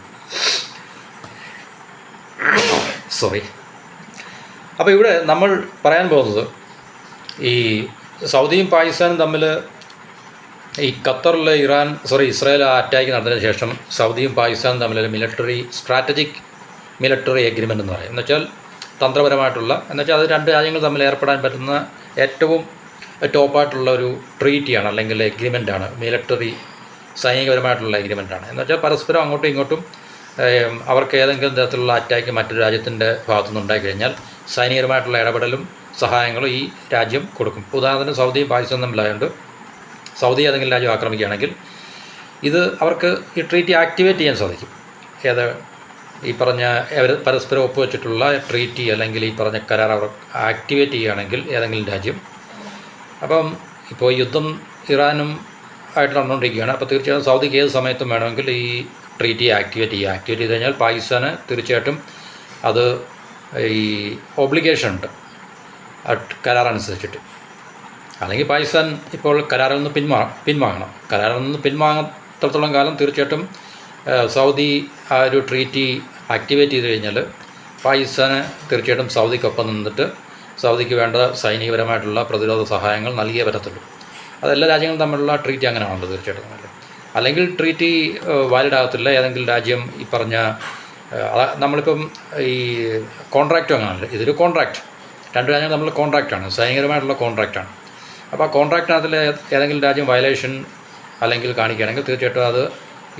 അപ്പോൾ ഇവിടെ നമ്മൾ പറയാൻ പോകുന്നത് ഈ സൗദിയും പാകിസ്ഥാനും തമ്മിൽ ഈ ഖത്തറിൽ ഇസ്രായേൽ അറ്റാക്ക് നടന്നതിന് ശേഷം സൗദിയും പാകിസ്ഥാനും തമ്മിൽ സ്ട്രാറ്റജിക് മിലിറ്ററി എഗ്രിമെൻ്റ് എന്ന് പറയും. എന്നുവെച്ചാൽ തന്ത്രപരമായിട്ടുള്ള എന്നുവെച്ചാൽ അത് രണ്ട് രാജ്യങ്ങൾ തമ്മിൽ ഏർപ്പെടാൻ പറ്റുന്ന ഏറ്റവും ടോപ്പായിട്ടുള്ള ഒരു ട്രീറ്റിയാണ് അല്ലെങ്കിൽ എഗ്രിമെൻ്റാണ്. സൈനികപരമായിട്ടുള്ള എഗ്രിമെൻ്റാണ്. എന്നുവെച്ചാൽ പരസ്പരം അങ്ങോട്ടും ഇങ്ങോട്ടും അവർക്ക് ഏതെങ്കിലും തരത്തിലുള്ള അറ്റാക്ക് മറ്റൊരു രാജ്യത്തിൻ്റെ ഭാഗത്തുനിന്ന് ഉണ്ടായിക്കഴിഞ്ഞാൽ സൈനികപരമായിട്ടുള്ള ഇടപെടലും സഹായങ്ങളും ഈ രാജ്യം കൊടുക്കും. ഉദാഹരണത്തിന് സൗദിയും പാകിസ്ഥാനും തമ്മിലായതുകൊണ്ട് സൗദി ഏതെങ്കിലും രാജ്യം ആക്രമിക്കുകയാണെങ്കിൽ ഇത് അവർക്ക് ഈ ട്രീറ്റി ആക്ടിവേറ്റ് ചെയ്യാൻ സാധിക്കും. ഈ പറഞ്ഞ പരസ്പരം ഒപ്പുവെച്ചിട്ടുള്ള ട്രീറ്റി അല്ലെങ്കിൽ ഈ പറഞ്ഞ കരാർ അവർ ആക്ടിവേറ്റ് ചെയ്യുകയാണെങ്കിൽ ഏതെങ്കിലും രാജ്യം. അപ്പം ഇപ്പോൾ യുദ്ധം ഇറാനും ആയിട്ട് നടന്നുകൊണ്ടിരിക്കുകയാണ്. അപ്പോൾ തീർച്ചയായിട്ടും സൗദിക്ക് ഏത് സമയത്തും വേണമെങ്കിൽ ഈ ട്രീറ്റി ആക്ടിവേറ്റ് ചെയ്ത് കഴിഞ്ഞാൽ പാകിസ്ഥാന് തീർച്ചയായിട്ടും അത് ഈ ഒബ്ലിഗേഷൻ ഉണ്ട് കരാറനുസരിച്ചിട്ട്. അല്ലെങ്കിൽ പാകിസ്ഥാൻ ഇപ്പോൾ കരാറിൽ നിന്ന് പിൻവാങ്ങണം. കരാറിൽ നിന്ന് പിൻവാങ്ങത്തോളം കാലം തീർച്ചയായിട്ടും സൗദി ആ ഒരു ട്രീറ്റി ആക്ടിവേറ്റ് ചെയ്ത് കഴിഞ്ഞാൽ പാകിസ്ഥാന് തീർച്ചയായിട്ടും സൗദിക്കൊപ്പം നിന്നിട്ട് സൗദിക്ക് വേണ്ട സൈനികപരമായിട്ടുള്ള പ്രതിരോധ സഹായങ്ങൾ നൽകിയേ പറ്റത്തുള്ളൂ. അതെല്ലാ രാജ്യങ്ങളും തമ്മിലുള്ള ട്രീറ്റി അങ്ങനെയാണല്ലോ തീർച്ചയായിട്ടും. അല്ലെങ്കിൽ ട്രീറ്റി വാലിഡ് ആകത്തില്ല. ഏതെങ്കിലും രാജ്യം ഈ പറഞ്ഞ നമ്മളിപ്പം ഈ കോൺട്രാക്റ്റും അങ്ങനെയല്ല. ഇതൊരു കോൺട്രാക്റ്റ്, രണ്ട് രാജ്യങ്ങൾ തമ്മിലുള്ള കോൺട്രാക്റ്റാണ്, സൈനികപരമായിട്ടുള്ള കോൺട്രാക്റ്റാണ്. അപ്പോൾ ആ കോൺട്രാക്റ്റിനകത്തിൽ ഏതെങ്കിലും രാജ്യം വയലേഷൻ അല്ലെങ്കിൽ കാണിക്കുകയാണെങ്കിൽ തീർച്ചയായിട്ടും അത്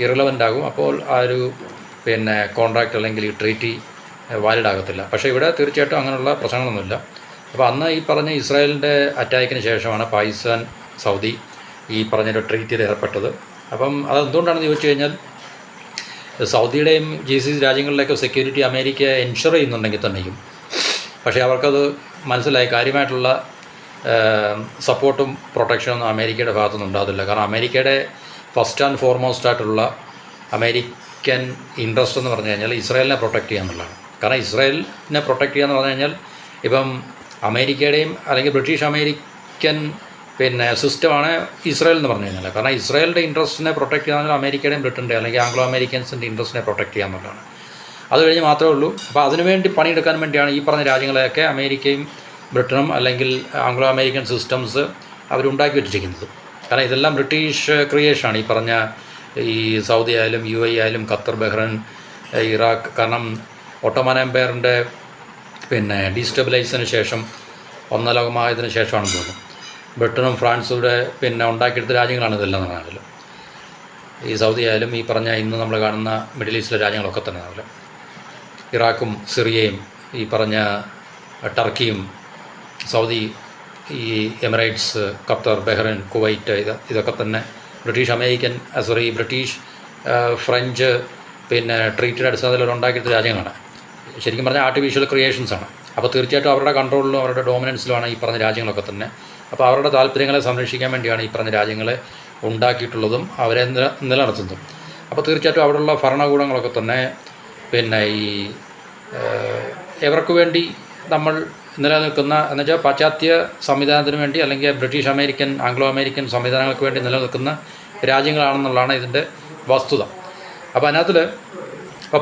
ഇറലവൻ്റ് ആകും. അപ്പോൾ ആ ഒരു കോൺട്രാക്റ്റ് അല്ലെങ്കിൽ ഈ ട്രീറ്റി വാലിഡ് ആകത്തില്ല. പക്ഷേ ഇവിടെ തീർച്ചയായിട്ടും അങ്ങനെയുള്ള പ്രശ്നങ്ങളൊന്നുമില്ല. അപ്പോൾ അന്ന് ഈ പറഞ്ഞ ഇസ്രായേലിൻ്റെ അറ്റാക്കിന് ശേഷമാണ് പാകിസ്ഥാൻ സൗദി ഈ പറഞ്ഞൊരു ട്രീറ്റിയിൽ ഏർപ്പെട്ടത്. അപ്പം അതെന്തുകൊണ്ടാണെന്ന് ചോദിച്ചു കഴിഞ്ഞാൽ സൗദിയുടെയും GCC രാജ്യങ്ങളിലേക്ക് സെക്യൂരിറ്റി അമേരിക്ക എൻഷുർ ചെയ്യുന്നുണ്ടെങ്കിൽ തന്നെയും പക്ഷേ അവർക്കത് മനസ്സിലായി കാര്യമായിട്ടുള്ള സപ്പോർട്ടും പ്രൊട്ടക്ഷനൊന്നും അമേരിക്കയുടെ ഭാഗത്തുനിന്ന് ഉണ്ടാകത്തില്ല. കാരണം അമേരിക്കയുടെ ഫസ്റ്റ് ആൻഡ് ഫോർമോസ്റ്റ് ആയിട്ടുള്ള അമേരിക്കൻ ഇൻട്രസ്റ്റ് എന്ന് പറഞ്ഞു കഴിഞ്ഞാൽ ഇസ്രായേലിനെ പ്രൊട്ടക്റ്റ് ചെയ്യുക എന്നുള്ളതാണ്. കാരണം ഇസ്രായേലിനെ പ്രൊട്ടക്റ്റ് ചെയ്യുക എന്ന് പറഞ്ഞു കഴിഞ്ഞാൽ ഇപ്പം അമേരിക്കയുടെയും അല്ലെങ്കിൽ ബ്രിട്ടീഷ് അമേരിക്കൻ സിസ്റ്റമാണ് ഇസ്രായേൽ എന്ന് പറഞ്ഞു കഴിഞ്ഞാൽ. കാരണം ഇസ്രായേലിൻ്റെ ഇൻട്രസ്റ്റിനെ പ്രൊട്ടക്റ്റ് ചെയ്യാൻ അമേരിക്കയുടെയും ബ്രിട്ടൻ്റെ അല്ലെങ്കിൽ ആംഗ്ലോ അമേരിക്കൻസിൻ്റെ ഇൻട്രസ്റ്റിനെ പ്രൊട്ടക്റ്റ് ചെയ്യുക എന്നുള്ളതാണ്. അത് കഴിഞ്ഞ് മാത്രമേ ഉള്ളൂ. അപ്പോൾ അതിനുവേണ്ടി പണിയെടുക്കാൻ വേണ്ടിയാണ് ഈ പറഞ്ഞ രാജ്യങ്ങളെയൊക്കെ അമേരിക്കയും ബ്രിട്ടനും അല്ലെങ്കിൽ ആംഗ്ലോ അമേരിക്കൻ സിസ്റ്റംസ് അവരുണ്ടാക്കി വെച്ചിരിക്കുന്നത്. കാരണം ഇതെല്ലാം ബ്രിട്ടീഷ് ക്രിയേഷനാണ്. ഈ പറഞ്ഞ ഈ സൗദി ആയാലും UAE ആയാലും ഖത്തർ, ബഹ്റൈൻ, ഇറാഖ്. കാരണം ഒട്ടോമൻ എംപയറിൻ്റെ ഡീസ്റ്റെബിലൈസിന് ശേഷം ഒന്നാം ലോകമഹായുദ്ധത്തിന് ശേഷമാണെന്ന് തോന്നുന്നു ബ്രിട്ടനും ഫ്രാൻസൂടെ ഉണ്ടാക്കിയെടുത്ത രാജ്യങ്ങളാണ് ഇതെല്ലാം പറഞ്ഞാൽ. ഈ സൗദി ആയാലും ഈ പറഞ്ഞ ഇന്ന് നമ്മൾ കാണുന്ന മിഡിൽ ഈസ്റ്റിലെ രാജ്യങ്ങളൊക്കെ തന്നെ അതുപോലെ ഇറാഖും സിറിയയും ഈ പറഞ്ഞ ടർക്കിയും സൗദി, ഈ എമിറേറ്റ്സ്, ഖത്തർ, ബഹ്റൈൻ, കുവൈറ്റ് ഇതൊക്കെ തന്നെ ബ്രിട്ടീഷ് ഫ്രഞ്ച് ട്രീറ്റിയുടെ അടിസ്ഥാനത്തിൽ ഉണ്ടാക്കിയെടുത്ത രാജ്യങ്ങളാണ്. ശരിക്കും പറഞ്ഞാൽ ആർട്ടിഫിഷ്യൽ ക്രിയേഷൻസാണ്. അപ്പോൾ തീർച്ചയായിട്ടും അവരുടെ കൺട്രോളിലും അവരുടെ ഡോമിനൻസിലുമാണ് ഈ പറഞ്ഞ രാജ്യങ്ങളൊക്കെ തന്നെ. അപ്പോൾ അവരുടെ താല്പര്യങ്ങളെ സംരക്ഷിക്കാൻ വേണ്ടിയാണ് ഈ പറഞ്ഞ രാജ്യങ്ങളെ ഉണ്ടാക്കിയിട്ടുള്ളതും അവരെ നിലനിർത്തുന്നതും. അപ്പോൾ തീർച്ചയായിട്ടും അവിടെയുള്ള ഭരണകൂടങ്ങളൊക്കെ തന്നെ ഈ എവർക്ക് വേണ്ടി നമ്മൾ നിലനിൽക്കുന്ന എന്നുവെച്ചാൽ പാശ്ചാത്യ സംവിധാനത്തിന് വേണ്ടി അല്ലെങ്കിൽ ബ്രിട്ടീഷ് അമേരിക്കൻ, ആംഗ്ലോ അമേരിക്കൻ സംവിധാനങ്ങൾക്ക് വേണ്ടി നിലനിൽക്കുന്ന രാജ്യങ്ങളാണെന്നുള്ളതാണ് ഇതിൻ്റെ വസ്തുത. അപ്പോൾ അതിനകത്തിൽ ഇപ്പോൾ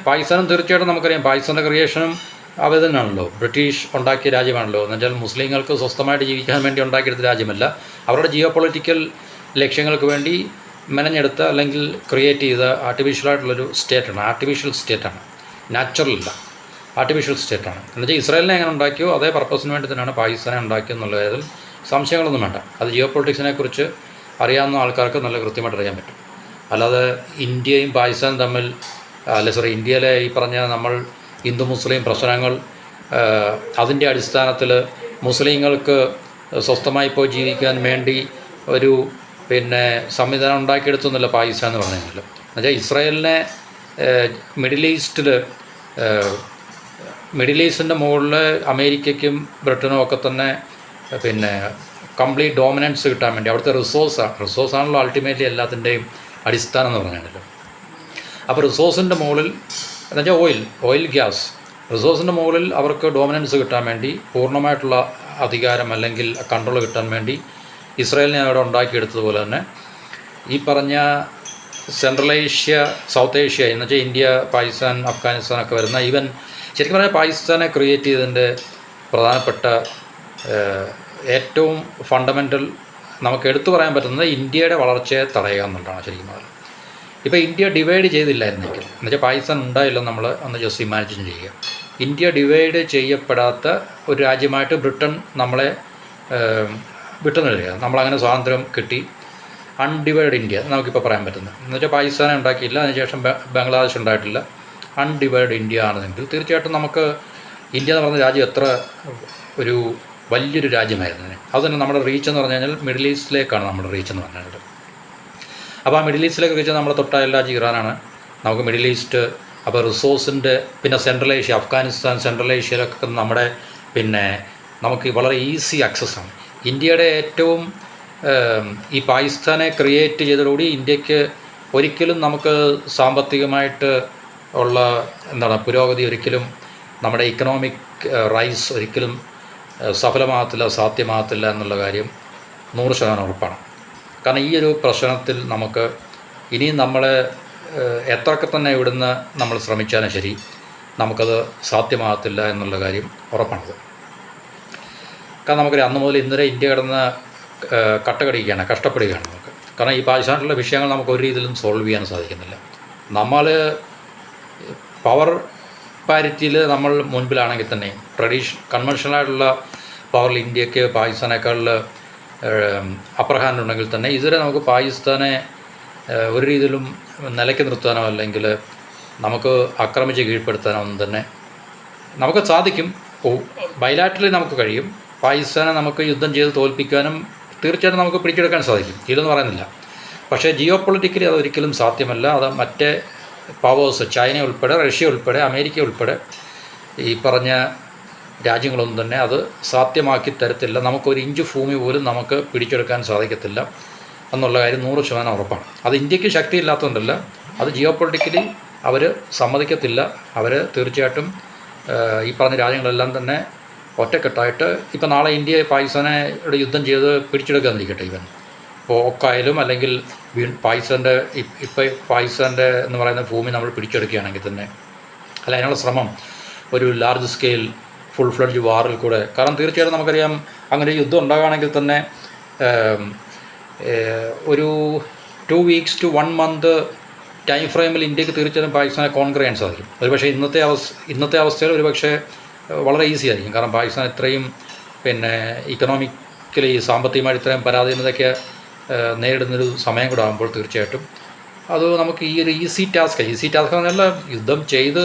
പാകിസ്ഥാനും തീർച്ചയായിട്ടും നമുക്കറിയാം പാകിസ്ഥാൻ്റെ ക്രിയേഷനും അവർ തന്നെയാണല്ലോ, ബ്രിട്ടീഷ് ഉണ്ടാക്കിയ രാജ്യമാണല്ലോ. എന്നുവെച്ചാൽ മുസ്ലിങ്ങൾക്ക് സ്വസ്ഥമായിട്ട് ജീവിക്കാൻ വേണ്ടി ഉണ്ടാക്കിയെടുത്ത രാജ്യമല്ല, അവരുടെ ജിയോ പൊളിറ്റിക്കൽ ലക്ഷ്യങ്ങൾക്ക് വേണ്ടി മെനഞ്ഞെടുത്ത അല്ലെങ്കിൽ ക്രിയേറ്റ് ചെയ്ത ആർട്ടിഫിഷ്യലായിട്ടുള്ളൊരു സ്റ്റേറ്റാണ്. Artificial സ്റ്റേറ്റാണ്, നാച്ചുറലല്ല, artificial സ്റ്റേറ്റാണ്. എന്നുവെച്ചാൽ ഇസ്രായേലിനെ എങ്ങനെ ഉണ്ടാക്കിയോ അതേ പർപ്പസിന് വേണ്ടി തന്നെയാണ് പാകിസ്ഥാനെ ഉണ്ടാക്കിയെന്നുള്ള കാര്യത്തിൽ സംശയങ്ങളൊന്നും വേണ്ട. അത് ജിയോ പൊളിറ്റിക്സിനെ കുറിച്ച് അറിയാവുന്ന ആൾക്കാർക്ക് നല്ല കൃത്യമായിട്ട് അറിയാൻ പറ്റും. അല്ലാതെ ഇന്ത്യയും പാകിസ്ഥാനും തമ്മിൽ ഇന്ത്യയിലെ ഈ പറഞ്ഞ നമ്മൾ ഹിന്ദു മുസ്ലിം പ്രശ്നങ്ങൾ അതിൻ്റെ അടിസ്ഥാനത്തിൽ മുസ്ലിങ്ങൾക്ക് സ്വസ്ഥമായി പോയി ജീവിക്കാൻ വേണ്ടി ഒരു സംവിധാനം ഉണ്ടാക്കിയെടുത്തൊന്നുമില്ല പാകിസ്ഥാൻ എന്ന് പറഞ്ഞു കഴിഞ്ഞാൽ. എന്നുവെച്ചാൽ ഇസ്രായേലിനെ മിഡിൽ ഈസ്റ്റിൻ്റെ മുകളിൽ അമേരിക്കയ്ക്കും ബ്രിട്ടനും ഒക്കെ തന്നെ കംപ്ലീറ്റ് ഡോമിനൻസ് കിട്ടാൻ വേണ്ടി അവിടുത്തെ റിസോഴ്സാണല്ലോ അൾട്ടിമേറ്റ്ലി എല്ലാത്തിൻ്റെയും അടിസ്ഥാനം എന്ന് പറഞ്ഞാൽ. അപ്പോൾ റിസോഴ്സിൻ്റെ മുകളിൽ എന്നുവെച്ചാൽ ഓയിൽ ഗ്യാസ് റിസോഴ്സിൻ്റെ മുകളിൽ അവർക്ക് ഡോമിനൻസ് കിട്ടാൻ വേണ്ടി പൂർണ്ണമായിട്ടുള്ള അധികാരം അല്ലെങ്കിൽ കൺട്രോൾ കിട്ടാൻ വേണ്ടി ഇസ്രായേലിനെ അവിടെ ഉണ്ടാക്കിയെടുത്തതുപോലെ തന്നെ ഈ പറഞ്ഞ സെൻട്രൽ ഏഷ്യ, സൗത്ത് ഏഷ്യ എന്നുവെച്ചാൽ ഇന്ത്യ, പാകിസ്ഥാൻ, അഫ്ഗാനിസ്ഥാനൊക്കെ വരുന്ന ഈവൻ ശരിക്കും പറഞ്ഞാൽ പാകിസ്ഥാനെ ക്രിയേറ്റ് ചെയ്തതിൻ്റെ പ്രധാനപ്പെട്ട ഏറ്റവും ഫണ്ടമെൻ്റൽ നമുക്ക് എടുത്തു പറയാൻ പറ്റുന്നത് ഇന്ത്യയുടെ വളർച്ചയെ തടയുക എന്നുള്ളതാണ് ശരിക്കും പറഞ്ഞാൽ. ഇപ്പോൾ ഇന്ത്യ ഡിവൈഡ് ചെയ്തില്ലായിരുന്നെങ്കിൽ എന്നുവെച്ചാൽ പാകിസ്ഥാൻ ഉണ്ടായില്ല, നമ്മൾ ഒന്ന് ജസ്റ്റ് ഇമാജിൻ ചെയ്യുക. ഇന്ത്യ ഡിവൈഡ് ചെയ്യപ്പെടാത്ത ഒരു രാജ്യമായിട്ട് ബ്രിട്ടൻ നമ്മളെ വിട്ടുനിൽക്കുക, നമ്മളങ്ങനെ സ്വാതന്ത്ര്യം കിട്ടി. അൺഡിവൈഡ് ഇന്ത്യ നമുക്കിപ്പോൾ പറയാൻ പറ്റുന്നത് എന്നുവെച്ചാൽ പാകിസ്ഥാനെ ഉണ്ടാക്കിയില്ല, അതിനുശേഷം ബംഗ്ലാദേശ് ഉണ്ടായിട്ടില്ല. അൺഡിവൈഡ് ഇന്ത്യ ആണെന്നെങ്കിൽ തീർച്ചയായിട്ടും നമുക്ക് ഇന്ത്യ എന്ന് പറഞ്ഞ രാജ്യം എത്ര ഒരു വലിയൊരു രാജ്യമായിരുന്നു. അതുതന്നെ നമ്മുടെ റീച്ച് എന്ന് പറഞ്ഞു കഴിഞ്ഞാൽ മിഡിൽ ഈസ്റ്റിലേക്കാണ് നമ്മുടെ റീച്ച് എന്ന് പറഞ്ഞാൽ. അപ്പോൾ ആ മിഡിൽ ഈസ്റ്റിലേക്ക് റീച്ച് നമ്മുടെ തൊട്ടയൽ രാജ്യം ഇറാനാണ്. നമുക്ക് മിഡിൽ ഈസ്റ്റ് അപ്പോൾ റിസോഴ്സിൻ്റെ സെൻട്രൽ ഏഷ്യ, അഫ്ഗാനിസ്ഥാൻ, സെൻട്രൽ ഏഷ്യയിലൊക്കെ നമ്മുടെ നമുക്ക് വളരെ ഈസി ആക്സസ്സാണ്. ഇന്ത്യയുടെ ഏറ്റവും ഈ പാകിസ്ഥാനെ ക്രിയേറ്റ് ചെയ്തതോടുകൂടി ഇന്ത്യക്ക് ഒരിക്കലും നമുക്ക് സാമ്പത്തികമായിട്ട് ഉള്ള പുരോഗതി ഒരിക്കലും നമ്മുടെ ഇക്കണോമിക് റൈസ് ഒരിക്കലും സഫലമാകത്തില്ല, സാധ്യമാകത്തില്ല എന്നുള്ള കാര്യം 100% ഉറപ്പാണ്. കാരണം ഈ ഒരു പ്രശ്നത്തിൽ നമുക്ക് ഇനിയും നമ്മളെ എത്രയൊക്കെ തന്നെ ഇവിടുന്ന് നമ്മൾ ശ്രമിച്ചാലും ശരി നമുക്കത് സാധ്യമാകത്തില്ല എന്നുള്ള കാര്യം ഉറപ്പാണത്. കാരണം നമുക്കറിയാം അന്ന് മുതൽ ഇന്നലെ ഇന്ത്യ കിടന്ന് കട്ടകടിക്കുകയാണ്, കഷ്ടപ്പെടുകയാണ് നമുക്ക്. കാരണം ഈ പാകിസ്ഥാനിലുള്ള വിഷയങ്ങൾ നമുക്ക് ഒരു രീതിയിലും സോൾവ് ചെയ്യാൻ സാധിക്കുന്നില്ല. നമ്മൾ പവർ പാരിറ്റിയിൽ നമ്മൾ മുൻപിലാണെങ്കിൽ തന്നെ കൺവെൻഷനലായിട്ടുള്ള പവറിൽ ഇന്ത്യക്ക് പാകിസ്ഥാനേക്കാൾ അപ്പർ ഹാൻഡ് ഉണ്ടെങ്കിൽ തന്നെ ഇതുവരെ നമുക്ക് പാകിസ്ഥാനെ ഒരു രീതിയിലും നിലയ്ക്ക് നിർത്താനോ അല്ലെങ്കിൽ നമുക്ക് ആക്രമിച്ച് കീഴ്പ്പെടുത്താനോ ഒന്നും തന്നെ നമുക്ക് സാധിക്കും. ബൈലാറ്ററലി നമുക്ക് കഴിയും. പാകിസ്ഥാനെ നമുക്ക് യുദ്ധം ചെയ്ത് തോൽപ്പിക്കാനും തീർച്ചയായിട്ടും നമുക്ക് പിടിച്ചെടുക്കാൻ സാധിക്കും, ഇല്ലെന്ന് പറയുന്നില്ല. പക്ഷേ ജിയോ പൊളിറ്റിക്കലി അതൊരിക്കലും സാധ്യമല്ല. അത് മറ്റേ പവേഴ്സ്, ചൈന ഉൾപ്പെടെ, റഷ്യ ഉൾപ്പെടെ, അമേരിക്ക ഉൾപ്പെടെ ഈ പറഞ്ഞ രാജ്യങ്ങളൊന്നും തന്നെ അത് സാധ്യമാക്കി തരത്തില്ല. നമുക്കൊരു ഇഞ്ച് ഭൂമി പോലും നമുക്ക് പിടിച്ചെടുക്കാൻ സാധിക്കത്തില്ല എന്നുള്ള കാര്യം 100% ഉറപ്പാണ്. അത് ഇന്ത്യക്ക് ശക്തിയില്ലാത്തതുകൊണ്ടല്ല, അത് ജിയോ പൊളിറ്റിക്കലി അവർ സമ്മതിക്കത്തില്ല. അവർ തീർച്ചയായിട്ടും ഈ പറഞ്ഞ രാജ്യങ്ങളെല്ലാം തന്നെ ഒറ്റക്കെട്ടായിട്ട് ഇപ്പോൾ നാളെ ഇന്ത്യ പാകിസ്ഥാനോട് യുദ്ധം ചെയ്ത് പിടിച്ചെടുക്കാന്നിരിക്കട്ടെ, ഇവൻ ഇപ്പോൾ ഒക്കായാലും അല്ലെങ്കിൽ പാകിസ്ഥാൻ്റെ ഇപ്പോൾ പാകിസ്ഥാൻ്റെ എന്ന് പറയുന്ന ഭൂമി നമ്മൾ പിടിച്ചെടുക്കുകയാണെങ്കിൽ തന്നെ അല്ല അതിനുള്ള ശ്രമം ഒരു ലാർജ് സ്കെയിൽ ഫുൾ ഫ്ലഡ്ജ് വാറിൽ കൂടെ, കാരണം തീർച്ചയായിട്ടും നമുക്കറിയാം അങ്ങനെ യുദ്ധം ഉണ്ടാകുകയാണെങ്കിൽ തന്നെ ഒരു 2 weeks to 1 month ടൈം ഫ്രെയിമിൽ ഇന്ത്യക്ക് തീർച്ചയായും പാകിസ്ഥാനെ കോൺക്വർ ചെയ്യാൻ സാധിക്കും. ഒരുപക്ഷെ ഇന്നത്തെ അവസ്ഥയിൽ ഒരുപക്ഷെ വളരെ ഈസി ആയിരിക്കും. കാരണം പാകിസ്ഥാൻ ഇത്രയും ഇക്കണോമിക്കലി സാമ്പത്തികമായിട്ട് ഇത്രയും പരാധീനതയൊക്കെ നേരിടുന്നൊരു സമയം കൂടെ ആകുമ്പോൾ തീർച്ചയായിട്ടും അത് നമുക്ക് ഈ ഒരു ഈസി ടാസ്ക് എന്നല്ല, യുദ്ധം ചെയ്ത്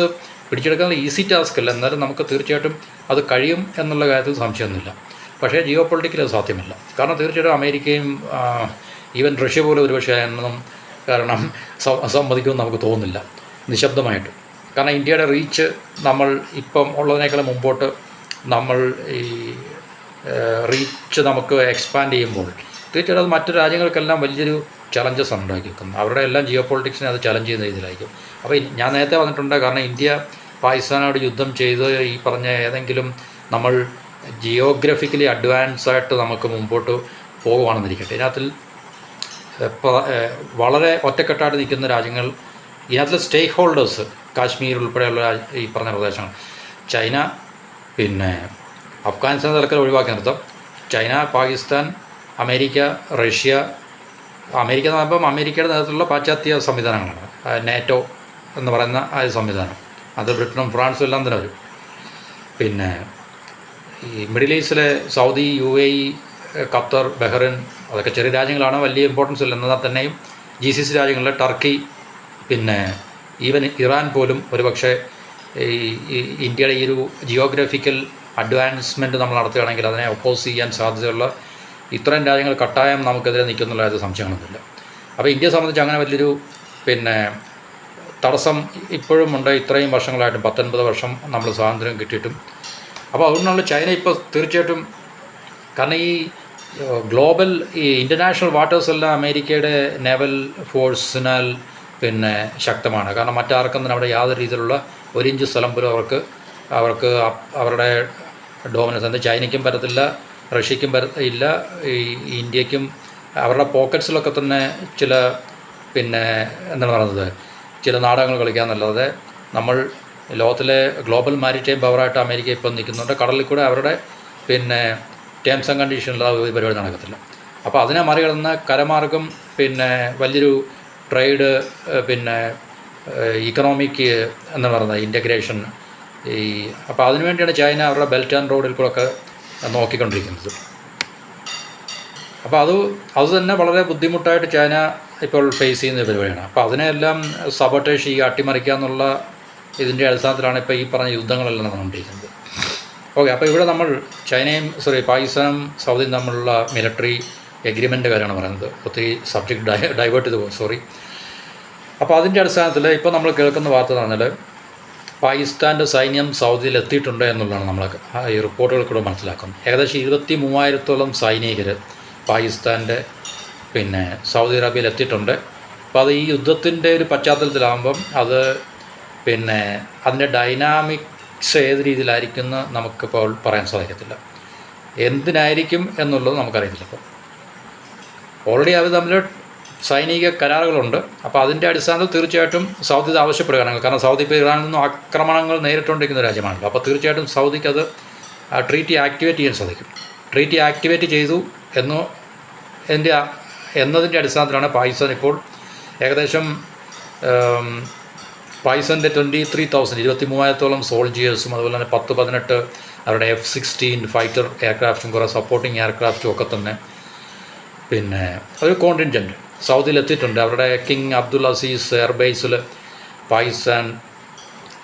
പിടിച്ചെടുക്കാനുള്ള ഈസി ടാസ്ക് അല്ല, എന്നാലും നമുക്ക് തീർച്ചയായിട്ടും അത് കഴിയും എന്നുള്ള കാര്യത്തിൽ സംശയമൊന്നുമില്ല. പക്ഷേ ജിയോ പൊളിറ്റിക്കലി അത് സാധ്യമല്ല. കാരണം തീർച്ചയായിട്ടും അമേരിക്കയും ഈവൻ റഷ്യ പോലും ഒരുപക്ഷെ എന്നും കാരണം സമ്മതിക്കുമെന്ന് നമുക്ക് തോന്നുന്നില്ല നിശബ്ദമായിട്ട്. കാരണം ഇന്ത്യയുടെ റീച്ച് നമ്മൾ ഇപ്പം ഉള്ളതിനേക്കാളും മുമ്പോട്ട് നമ്മൾ ഈ റീച്ച് നമുക്ക് എക്സ്പാൻഡ് ചെയ്യുമ്പോൾ തീർച്ചയായിട്ടും അത് മറ്റു രാജ്യങ്ങൾക്കെല്ലാം വലിയൊരു ചലഞ്ചസ് ഉണ്ടാക്കിയിരിക്കുന്നു. അവരുടെ എല്ലാം ജിയോ പൊളിറ്റിക്സിനെ അത് ചലഞ്ച് ചെയ്യുന്ന രീതിയിലായിരിക്കും. അപ്പോൾ ഞാൻ നേരത്തെ വന്നിട്ടുണ്ട്, കാരണം ഇന്ത്യ പാകിസ്ഥാനോട് യുദ്ധം ചെയ്ത് ഈ പറഞ്ഞ ഏതെങ്കിലും നമ്മൾ ജിയോഗ്രഫിക്കലി അഡ്വാൻസായിട്ട് നമുക്ക് മുമ്പോട്ട് പോകുകയാണെന്നിരിക്കട്ടെ, ഇതിനകത്തിൽ വളരെ ഒറ്റക്കെട്ടായിട്ട് നിൽക്കുന്ന രാജ്യങ്ങൾ, ഇതിനകത്തിലെ സ്റ്റേക്ക് ഹോൾഡേഴ്സ് കാശ്മീർ ഉൾപ്പെടെയുള്ള ഈ പറഞ്ഞ പ്രദേശങ്ങൾ, ചൈന, അഫ്ഗാനിസ്ഥാൻ തലത്തിൽ ഒഴിവാക്കി നിർത്താം, China, Pakistan, America, Russia. America എന്ന് പറയുമ്പം അമേരിക്കയുടെ നേതൃത്വത്തിലുള്ള പാശ്ചാത്യ സംവിധാനങ്ങളാണ്, നാറ്റോ എന്ന് പറയുന്ന ആ സംവിധാനം. അത് ബ്രിട്ടനും ഫ്രാൻസും എല്ലാം തന്നെ വരും. ഈ മിഡിൽ ഈസ്റ്റിലെ സൗദി, UAE, ഖത്തർ, ബഹ്റൈൻ, അതൊക്കെ ചെറിയ രാജ്യങ്ങളാണ്, വലിയ ഇമ്പോർട്ടൻസ് ഇല്ല. എന്നാൽ തന്നെയും GCC രാജ്യങ്ങളിലെ ടർക്കി, ഈവൻ ഇറാൻ പോലും ഒരുപക്ഷെ ഈ ഇന്ത്യയുടെ ഈ ഒരു ജിയോഗ്രഫിക്കൽ അഡ്വാൻസ്മെൻറ്റ് നമ്മൾ നടത്തുകയാണെങ്കിൽ അതിനെ ഒപ്പോസ് ചെയ്യാൻ സാധ്യതയുള്ള ഇത്രയും രാജ്യങ്ങൾ കട്ടായം നമുക്കെതിരെ നിൽക്കുന്നുള്ള അത് സംശയങ്ങളൊന്നുമില്ല. അപ്പോൾ ഇന്ത്യയെ സംബന്ധിച്ച് അങ്ങനെ വലിയൊരു തടസ്സം ഇപ്പോഴും ഉണ്ട്. ഇത്രയും വർഷങ്ങളായിട്ടും 19 വർഷം നമ്മൾ സ്വാതന്ത്ര്യം കിട്ടിയിട്ടും. അപ്പോൾ അതുകൊണ്ടുള്ള ചൈന ഇപ്പോൾ തീർച്ചയായിട്ടും, കാരണം ഈ ഗ്ലോബൽ ഈ ഇൻ്റർനാഷണൽ വാട്ടേഴ്സ് എല്ലാം അമേരിക്കയുടെ നേവൽ ഫോഴ്സിനാൽ ശക്തമാണ്. കാരണം മറ്റാർക്കും തന്നെ അവിടെ യാതൊരു രീതിയിലുള്ള 1 ഇഞ്ച് സ്ഥലം പോലും അവർക്ക് അവരുടെ ഡോമിനൻസ് എന്ത് ചൈനയ്ക്കും പറ്റത്തില്ല, റഷ്യയ്ക്കും ഇല്ല, ഈ ഇന്ത്യക്കും അവരുടെ പോക്കറ്റ്സിലൊക്കെ തന്നെ ചില എന്താണ് പറയുന്നത്, ചില നാടകങ്ങൾ കളിക്കാമെന്നല്ലാതെ നമ്മൾ ലോകത്തിലെ ഗ്ലോബൽ മാരിടൈം പവറായിട്ട് അമേരിക്ക ഇപ്പം നിൽക്കുന്നുണ്ട്. കടലിൽ കൂടെ അവരുടെ ടേംസ് ആൻഡ് കണ്ടീഷനിലുള്ള ഒരു പരിപാടി നടക്കത്തില്ല. അപ്പോൾ അതിനെ മറികടന്ന് കരമാർഗം വലിയൊരു ട്രേഡ് ഇക്കണോമിക് എന്ന് പറയുന്നത് ഇൻ്റഗ്രേഷൻ അപ്പോൾ അതിനുവേണ്ടിയാണ് ചൈന അവരുടെ ബെൽറ്റ് ആൻഡ് റോഡിൽ കൂടെ ഒക്കെ നോക്കിക്കൊണ്ടിരിക്കുന്നത്. അപ്പോൾ അത് തന്നെ വളരെ ബുദ്ധിമുട്ടായിട്ട് ചൈന ഇപ്പോൾ ഫേസ് ചെയ്യുന്ന പരിപാടിയാണ്. അപ്പോൾ അതിനെല്ലാം സബോട്ടേജ് ചെയ്യുക, അട്ടിമറിക്കുക എന്നുള്ള ഇതിൻ്റെ അടിസ്ഥാനത്തിലാണ് ഇപ്പോൾ ഈ പറഞ്ഞ യുദ്ധങ്ങളെല്ലാം നടന്നുകൊണ്ടിരിക്കുന്നത്. ഓക്കെ, അപ്പോൾ ഇവിടെ നമ്മൾ പാകിസ്ഥാനും സൗദിയും തമ്മിലുള്ള മിലിറ്ററി എഗ്രിമെൻ്റ് കാര്യമാണ് പറയുന്നത്. ഒത്തിരി സബ്ജക്റ്റ് ഡൈവേർട്ട് ചെയ്ത് പോകും, അപ്പോൾ അതിൻ്റെ അടിസ്ഥാനത്തിൽ ഇപ്പോൾ നമ്മൾ കേൾക്കുന്ന വാർത്ത എന്ന് പറഞ്ഞാൽ പാകിസ്ഥാൻ്റെ സൈന്യം സൗദിയിൽ എത്തിയിട്ടുണ്ട് എന്നുള്ളതാണ് നമ്മൾ ഈ റിപ്പോർട്ടുകൾ കൂടെ മനസ്സിലാക്കുന്നത്. ഏകദേശം 23,000-ഓളം സൈനികർ പാകിസ്ഥാൻ്റെ സൗദി അറേബ്യയിൽ എത്തിയിട്ടുണ്ട്. അപ്പോൾ അത് ഈ യുദ്ധത്തിൻ്റെ ഒരു പശ്ചാത്തലത്തിലാകുമ്പം അത് അതിൻ്റെ ഡൈനാമിക്സ് ഏത് രീതിയിലായിരിക്കുമെന്ന് നമുക്കിപ്പോൾ പറയാൻ സാധിക്കത്തില്ല. എന്തിനായിരിക്കും എന്നുള്ളത് നമുക്കറിയത്തില്ല. ഇപ്പോൾ ഓൾറെഡി അവർ തമ്മിൽ സൈനിക കരാറുകളുണ്ട്. അപ്പോൾ അതിൻ്റെ അടിസ്ഥാനത്തിൽ തീർച്ചയായിട്ടും സൗദി ഇത് ആവശ്യപ്പെടുകയാണെങ്കിൽ, കാരണം സൗദി ഇപ്പോൾ ഇറാനിൽ നിന്നും ആക്രമണങ്ങൾ നേരിട്ടുകൊണ്ടിരിക്കുന്ന രാജ്യമാണല്ലോ, അപ്പോൾ തീർച്ചയായിട്ടും സൗദിക്ക് അത് ആ ട്രീറ്റി ആക്ടിവേറ്റ് ചെയ്യാൻ സാധിക്കും. ട്രീറ്റി ആക്ടിവേറ്റ് ചെയ്തു എന്നതിൻ്റെ അടിസ്ഥാനത്തിലാണ് പാകിസ്ഥാൻ ഇപ്പോൾ ഏകദേശം പാകിസ്ഥാൻ്റെ 23,000-ഓളം സോൾജിയേഴ്സും അതുപോലെ തന്നെ 10-18 അവരുടെ F-16 ഫൈറ്റർ എയർക്രാഫ്റ്റും കുറേ സപ്പോർട്ടിങ് എയർക്രാഫ്റ്റും ഒക്കെ തന്നെ ഒരു കോണ്ടിൻജൻറ്റ് സൗദിയിൽ എത്തിയിട്ടുണ്ട്. അവരുടെ കിങ് അബ്ദുൽ അസീസ് എയർബേസിൽ പാകിസ്ഥാൻ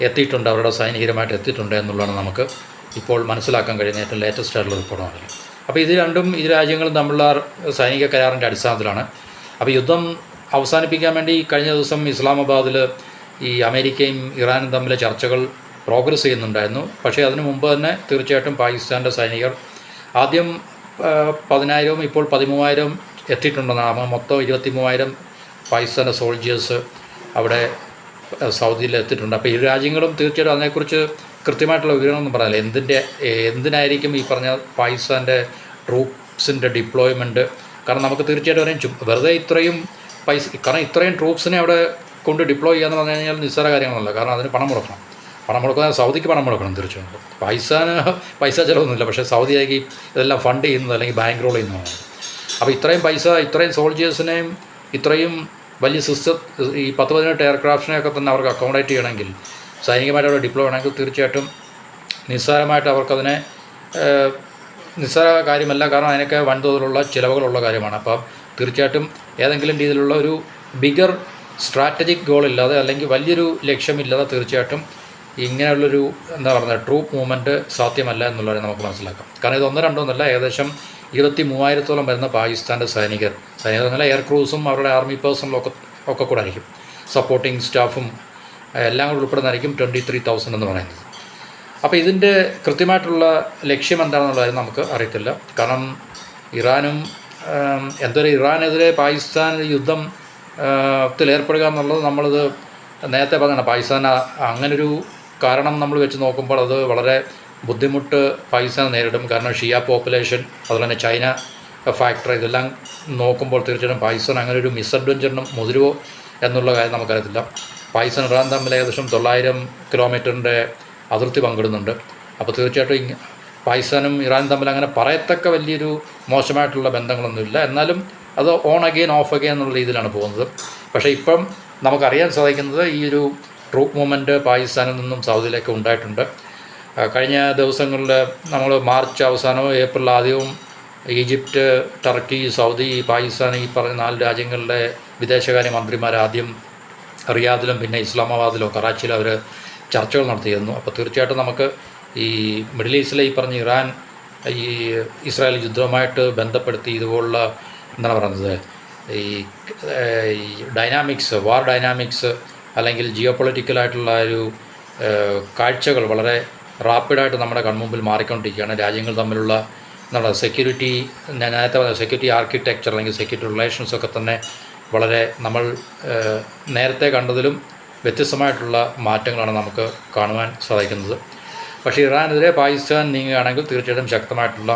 എത്തിയിട്ടുണ്ട്, അവരുടെ സൈനികരുമായിട്ട് എത്തിയിട്ടുണ്ട് എന്നുള്ളതാണ് നമുക്ക് ഇപ്പോൾ മനസ്സിലാക്കാൻ കഴിയുന്ന ഏറ്റവും ലേറ്റസ്റ്റ് ആയിട്ടുള്ള റിപ്പോർട്ടാണ്. അപ്പോൾ ഇത് രണ്ടും ഈ രാജ്യങ്ങളും തമ്മിലുള്ള സൈനിക കരാറിൻ്റെ അടിസ്ഥാനത്തിലാണ്. അപ്പോൾ യുദ്ധം അവസാനിപ്പിക്കാൻ വേണ്ടി കഴിഞ്ഞ ദിവസം ഇസ്ലാമാബാദിൽ ഈ അമേരിക്കയും ഇറാനും തമ്മിലെ ചർച്ചകൾ പ്രോഗ്രസ് ചെയ്യുന്നുണ്ടായിരുന്നു. പക്ഷേ അതിനു മുമ്പ് തന്നെ തീർച്ചയായിട്ടും പാകിസ്ഥാൻ്റെ സൈനികർ ആദ്യം 10,000 ഇപ്പോൾ 13,000 എത്തിയിട്ടുണ്ടെന്നാണ്. മൊത്തം 23,000 പാകിസ്ഥാൻ്റെ സോൾജേഴ്സ് അവിടെ സൗദിയിൽ എത്തിയിട്ടുണ്ട്. അപ്പോൾ ഇരു രാജ്യങ്ങളും തീർച്ചയായിട്ടും അതിനെക്കുറിച്ച് കൃത്യമായിട്ടുള്ള വിവരമൊന്നും പറയാനില്ല. എന്തിനായിരിക്കും ഈ പറഞ്ഞ പാകിസ്ഥാൻ്റെ ട്രൂപ്സിൻ്റെ ഡിപ്ലോയ്മെൻറ്റ്? കാരണം നമുക്ക് തീർച്ചയായിട്ടും അറിയാം, വെറുതെ ഇത്രയും കാരണം ഇത്രയും ട്രൂപ്സിനെ അവിടെ കൊണ്ട് ഡിപ്ലോയ് ചെയ്യാന്ന് പറഞ്ഞു കഴിഞ്ഞാൽ നിസ്സാര കാര്യങ്ങളല്ല. കാരണം അതിന് പണം മുടക്കാൻ സൗദിക്ക് പണം മുടക്കണം തീർച്ചയായിട്ടും. പൈസ ചിലവൊന്നുമില്ല, പക്ഷേ സൗദിയാക്കി ഇതെല്ലാം ഫണ്ട് ചെയ്യുന്നത് അല്ലെങ്കിൽ ബാങ്ക് റോൾ ചെയ്യുന്നതാണ്. അപ്പോൾ ഇത്രയും സോൾജേഴ്സിനെയും ഇത്രയും വലിയ ഈ 10-18 എയർക്രാഫ്റ്റിനെയൊക്കെ തന്നെ അവർക്ക് അക്കോമഡേറ്റ് ചെയ്യണമെങ്കിൽ, സൈനികമായിട്ട് അവിടെ ഡിപ്ലോയ് ചെയ്യണമെങ്കിൽ തീർച്ചയായിട്ടും നിസ്സാരമായിട്ട് അവർക്കതിനെ നിസ്സാര കാര്യമല്ല. കാരണം അതിനൊക്കെ വൻതോതിലുള്ള ചിലവുകളുള്ള കാര്യമാണ്. അപ്പം തീർച്ചയായിട്ടും ഏതെങ്കിലും രീതിയിലുള്ള ഒരു ബിഗർ സ്ട്രാറ്റജിക് ഗോളില്ലാതെ അല്ലെങ്കിൽ വലിയൊരു ലക്ഷ്യമില്ലാതെ തീർച്ചയായിട്ടും ഇങ്ങനെയുള്ളൊരു ട്രൂപ്പ് മൂവ്മെൻറ്റ് സാധ്യമല്ല എന്നുള്ളത് നമുക്ക് മനസ്സിലാക്കാം. കാരണം ഇത് 1-2 ഒന്നല്ല, ഏകദേശം 23,000-ഓളം വരുന്ന പാകിസ്ഥാൻ്റെ സൈനികർ എന്നല്ല, എയർ ക്രൂസും അവരുടെ ആർമി പേഴ്സണലും ഒക്കെ കൂടെ ആയിരിക്കും, സപ്പോർട്ടിങ് സ്റ്റാഫും എല്ലാം കൂടെ ഉൾപ്പെടുന്നതായിരിക്കും 23,000 എന്ന് പറയുന്നത്. അപ്പോൾ ഇതിൻ്റെ കൃത്യമായിട്ടുള്ള ലക്ഷ്യം എന്താണെന്നുള്ള കാര്യം നമുക്ക് അറിയത്തില്ല. കാരണം ഇറാനെതിരെ പാകിസ്ഥാൻ യുദ്ധം ത്തിലേർപ്പെടുക എന്നുള്ളത് നമ്മളിത് നേരത്തെ പറഞ്ഞാണ്. പാകിസ്ഥാൻ അങ്ങനൊരു കാരണം നമ്മൾ വെച്ച് നോക്കുമ്പോൾ അത് വളരെ ബുദ്ധിമുട്ട് പാകിസ്ഥാൻ നേരിടും. കാരണം ഷിയ പോപ്പുലേഷൻ, അതുപോലെ തന്നെ ചൈന ഫാക്ടർ, ഇതെല്ലാം നോക്കുമ്പോൾ തീർച്ചയായിട്ടും പാകിസ്ഥാൻ അങ്ങനെ ഒരു മിസ്അഡ്വഞ്ചറിനും മുതിരുവോ എന്നുള്ള കാര്യം നമുക്കറിയത്തില്ല. പാകിസ്ഥാൻ ഇറാൻ തമ്മിൽ ഏകദേശം 900 കിലോമീറ്ററിൻ്റെ അതിർത്തി പങ്കിടുന്നുണ്ട്. അപ്പോൾ തീർച്ചയായിട്ടും പാകിസ്ഥാനും ഇറാനും തമ്മിൽ അങ്ങനെ പറയത്തക്ക വലിയൊരു മോശമായിട്ടുള്ള ബന്ധങ്ങളൊന്നുമില്ല. എന്നാലും അത് ഓൺ അഗെയിൻ ഓഫ് അഗെയിൻ എന്നുള്ള രീതിയിലാണ് പോകുന്നത്. പക്ഷേ ഇപ്പം നമുക്കറിയാൻ സാധിക്കുന്നത് ഈ ഒരു ട്രൂപ്പ് മൂവ്മെൻറ്റ് പാകിസ്ഥാനിൽ നിന്നും സൗദിയിലേക്ക് ഉണ്ടായിട്ടുണ്ട്. കഴിഞ്ഞ ദിവസങ്ങളിൽ നമ്മൾ മാർച്ച് അവസാനവും ഏപ്രിൽ ആദ്യവും ഈജിപ്റ്റ്, ടർക്കി, സൗദി, പാകിസ്ഥാൻ ഈ പറഞ്ഞ 4 രാജ്യങ്ങളിലെ വിദേശകാര്യ മന്ത്രിമാർ ആദ്യം റിയാദിലും പിന്നെ ഇസ്ലാമാബാദിലും കറാച്ചിയിലും അവർ ചർച്ചകൾ നടത്തിയിരുന്നു. അപ്പോൾ തീർച്ചയായിട്ടും നമുക്ക് ഈ മിഡിൽ ഈസ്റ്റിലെ ഈ പറഞ്ഞ ഇറാൻ ഇസ്രായേൽ യുദ്ധവുമായിട്ട് ബന്ധപ്പെടുത്തി ഇതുപോലുള്ള ഈ വാർ ഡൈനാമിക്സ് അല്ലെങ്കിൽ ജിയോ പൊളിറ്റിക്കലായിട്ടുള്ള ഒരു കാഴ്ചകൾ വളരെ റാപ്പിഡായിട്ട് നമ്മുടെ കൺമുമ്പിൽ മാറിക്കൊണ്ടിരിക്കുകയാണ്. രാജ്യങ്ങൾ തമ്മിലുള്ള സെക്യൂരിറ്റി, ഞാൻ നേരത്തെ പറഞ്ഞ സെക്യൂരിറ്റി ആർക്കിടെക്ചർ അല്ലെങ്കിൽ സെക്യൂരിറ്റി റിലേഷൻസൊക്കെ തന്നെ വളരെ നമ്മൾ നേരത്തെ കണ്ടതിലും വ്യത്യസ്തമായിട്ടുള്ള മാറ്റങ്ങളാണ് നമുക്ക് കാണുവാൻ സാധിക്കുന്നത്. പക്ഷേ ഇറാനെതിരെ പാകിസ്ഥാൻ നീങ്ങുകയാണെങ്കിൽ തീർച്ചയായിട്ടും ശക്തമായിട്ടുള്ള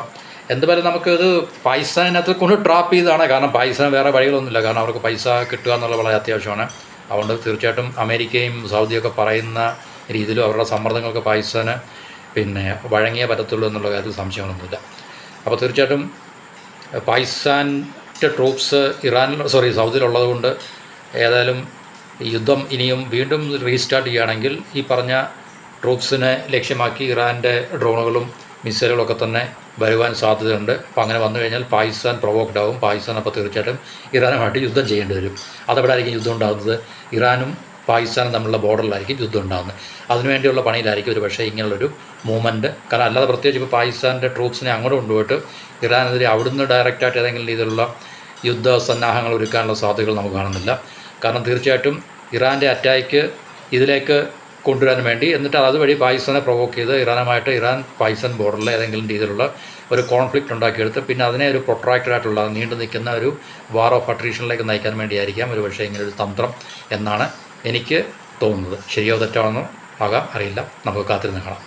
എന്തായാലും നമുക്കത് പാകിസ്ഥാനകത്ത് കൊണ്ട് ട്രാപ്പ് ചെയ്തതാണ്. കാരണം പാകിസ്ഥാൻ വേറെ വഴികളൊന്നുമില്ല. കാരണം അവർക്ക് പൈസ കിട്ടുക എന്നുള്ളത് വളരെ അത്യാവശ്യമാണ്. അതുകൊണ്ട് തീർച്ചയായിട്ടും അമേരിക്കയും സൗദിയൊക്കെ പറയുന്ന രീതിയിലും അവരുടെ സമ്മർദ്ദങ്ങൾക്ക് പാകിസ്ഥാന് വഴങ്ങിയേ പറ്റത്തുള്ളൂ എന്നുള്ള കാര്യത്തിൽ സംശയങ്ങളൊന്നുമില്ല. അപ്പോൾ തീർച്ചയായിട്ടും പാകിസ്ഥാൻ്റെ ട്രൂപ്സ് സൗദിയിലുള്ളത് കൊണ്ട് ഏതായാലും യുദ്ധം ഇനിയും വീണ്ടും റീസ്റ്റാർട്ട് ചെയ്യുകയാണെങ്കിൽ ഈ പറഞ്ഞ ട്രൂപ്സിനെ ലക്ഷ്യമാക്കി ഇറാൻ്റെ ഡ്രോണുകളും മിസൈലുകളൊക്കെ തന്നെ വരുവാൻ സാധ്യതയുണ്ട്. അപ്പോൾ അങ്ങനെ വന്നു കഴിഞ്ഞാൽ പാകിസ്ഥാൻ പ്രൊവോക്ഡ് ആകും. പാകിസ്ഥാൻ അപ്പോൾ തീർച്ചയായിട്ടും ഇറാനുമായിട്ട് യുദ്ധം ചെയ്യേണ്ടി വരും. അതെവിടെ ആയിരിക്കും യുദ്ധം ഉണ്ടാകുന്നത്? ഇറാനും പാകിസ്ഥാനും തമ്മിലുള്ള ബോർഡറിലായിരിക്കും യുദ്ധം ഉണ്ടാകുന്നത്. അതിനുവേണ്ടിയുള്ള പണിയിലായിരിക്കും ഒരു പക്ഷേ ഇങ്ങനെയുള്ളൊരു മൂവ്മെൻറ്റ്. കാരണം അല്ലാതെ പ്രത്യേകിച്ച് ഇപ്പോൾ പാകിസ്ഥാൻ്റെ ട്രൂപ്സിനെ അങ്ങോട്ട് കൊണ്ടുപോയിട്ട് ഇറാനെതിരെ അവിടുന്ന് ഡയറക്റ്റായിട്ട് ഏതെങ്കിലും രീതിയിലുള്ള യുദ്ധ സന്നാഹങ്ങൾ ഒരുക്കാനുള്ള സാധ്യതകൾ നമുക്ക് കാണുന്നില്ല. കാരണം തീർച്ചയായിട്ടും ഇറാൻ്റെ അറ്റാക്ക് ഇതിലേക്ക് കൊണ്ടുവരാൻ വേണ്ടി, എന്നിട്ട് അതുവഴി പാകിസ്ഥാനെ പ്രൊവോക്ക് ചെയ്ത് ഇറാൻ പാകിസ്ഥാൻ ബോർഡറിൽ ഏതെങ്കിലും രീതിയിലുള്ള ഒരു കോൺഫ്ലിക്റ്റ് ഉണ്ടാക്കിയെടുത്ത് പിന്നെ അതിനെ ഒരു പ്രൊട്രാക്റ്റഡായിട്ടുള്ള നീണ്ടു നിൽക്കുന്ന ഒരു വാർ ഓഫ് അട്രീഷനിലേക്ക് നയിക്കാൻ വേണ്ടിയായിരിക്കാം ഒരു പക്ഷേ ഇങ്ങനൊരു തന്ത്രം എന്നാണ് എനിക്ക് തോന്നുന്നത്. ശരിയോ തെറ്റാണെന്നോ ആകാം, അറിയില്ല. നമുക്ക് കാത്തിരുന്ന് കാണാം.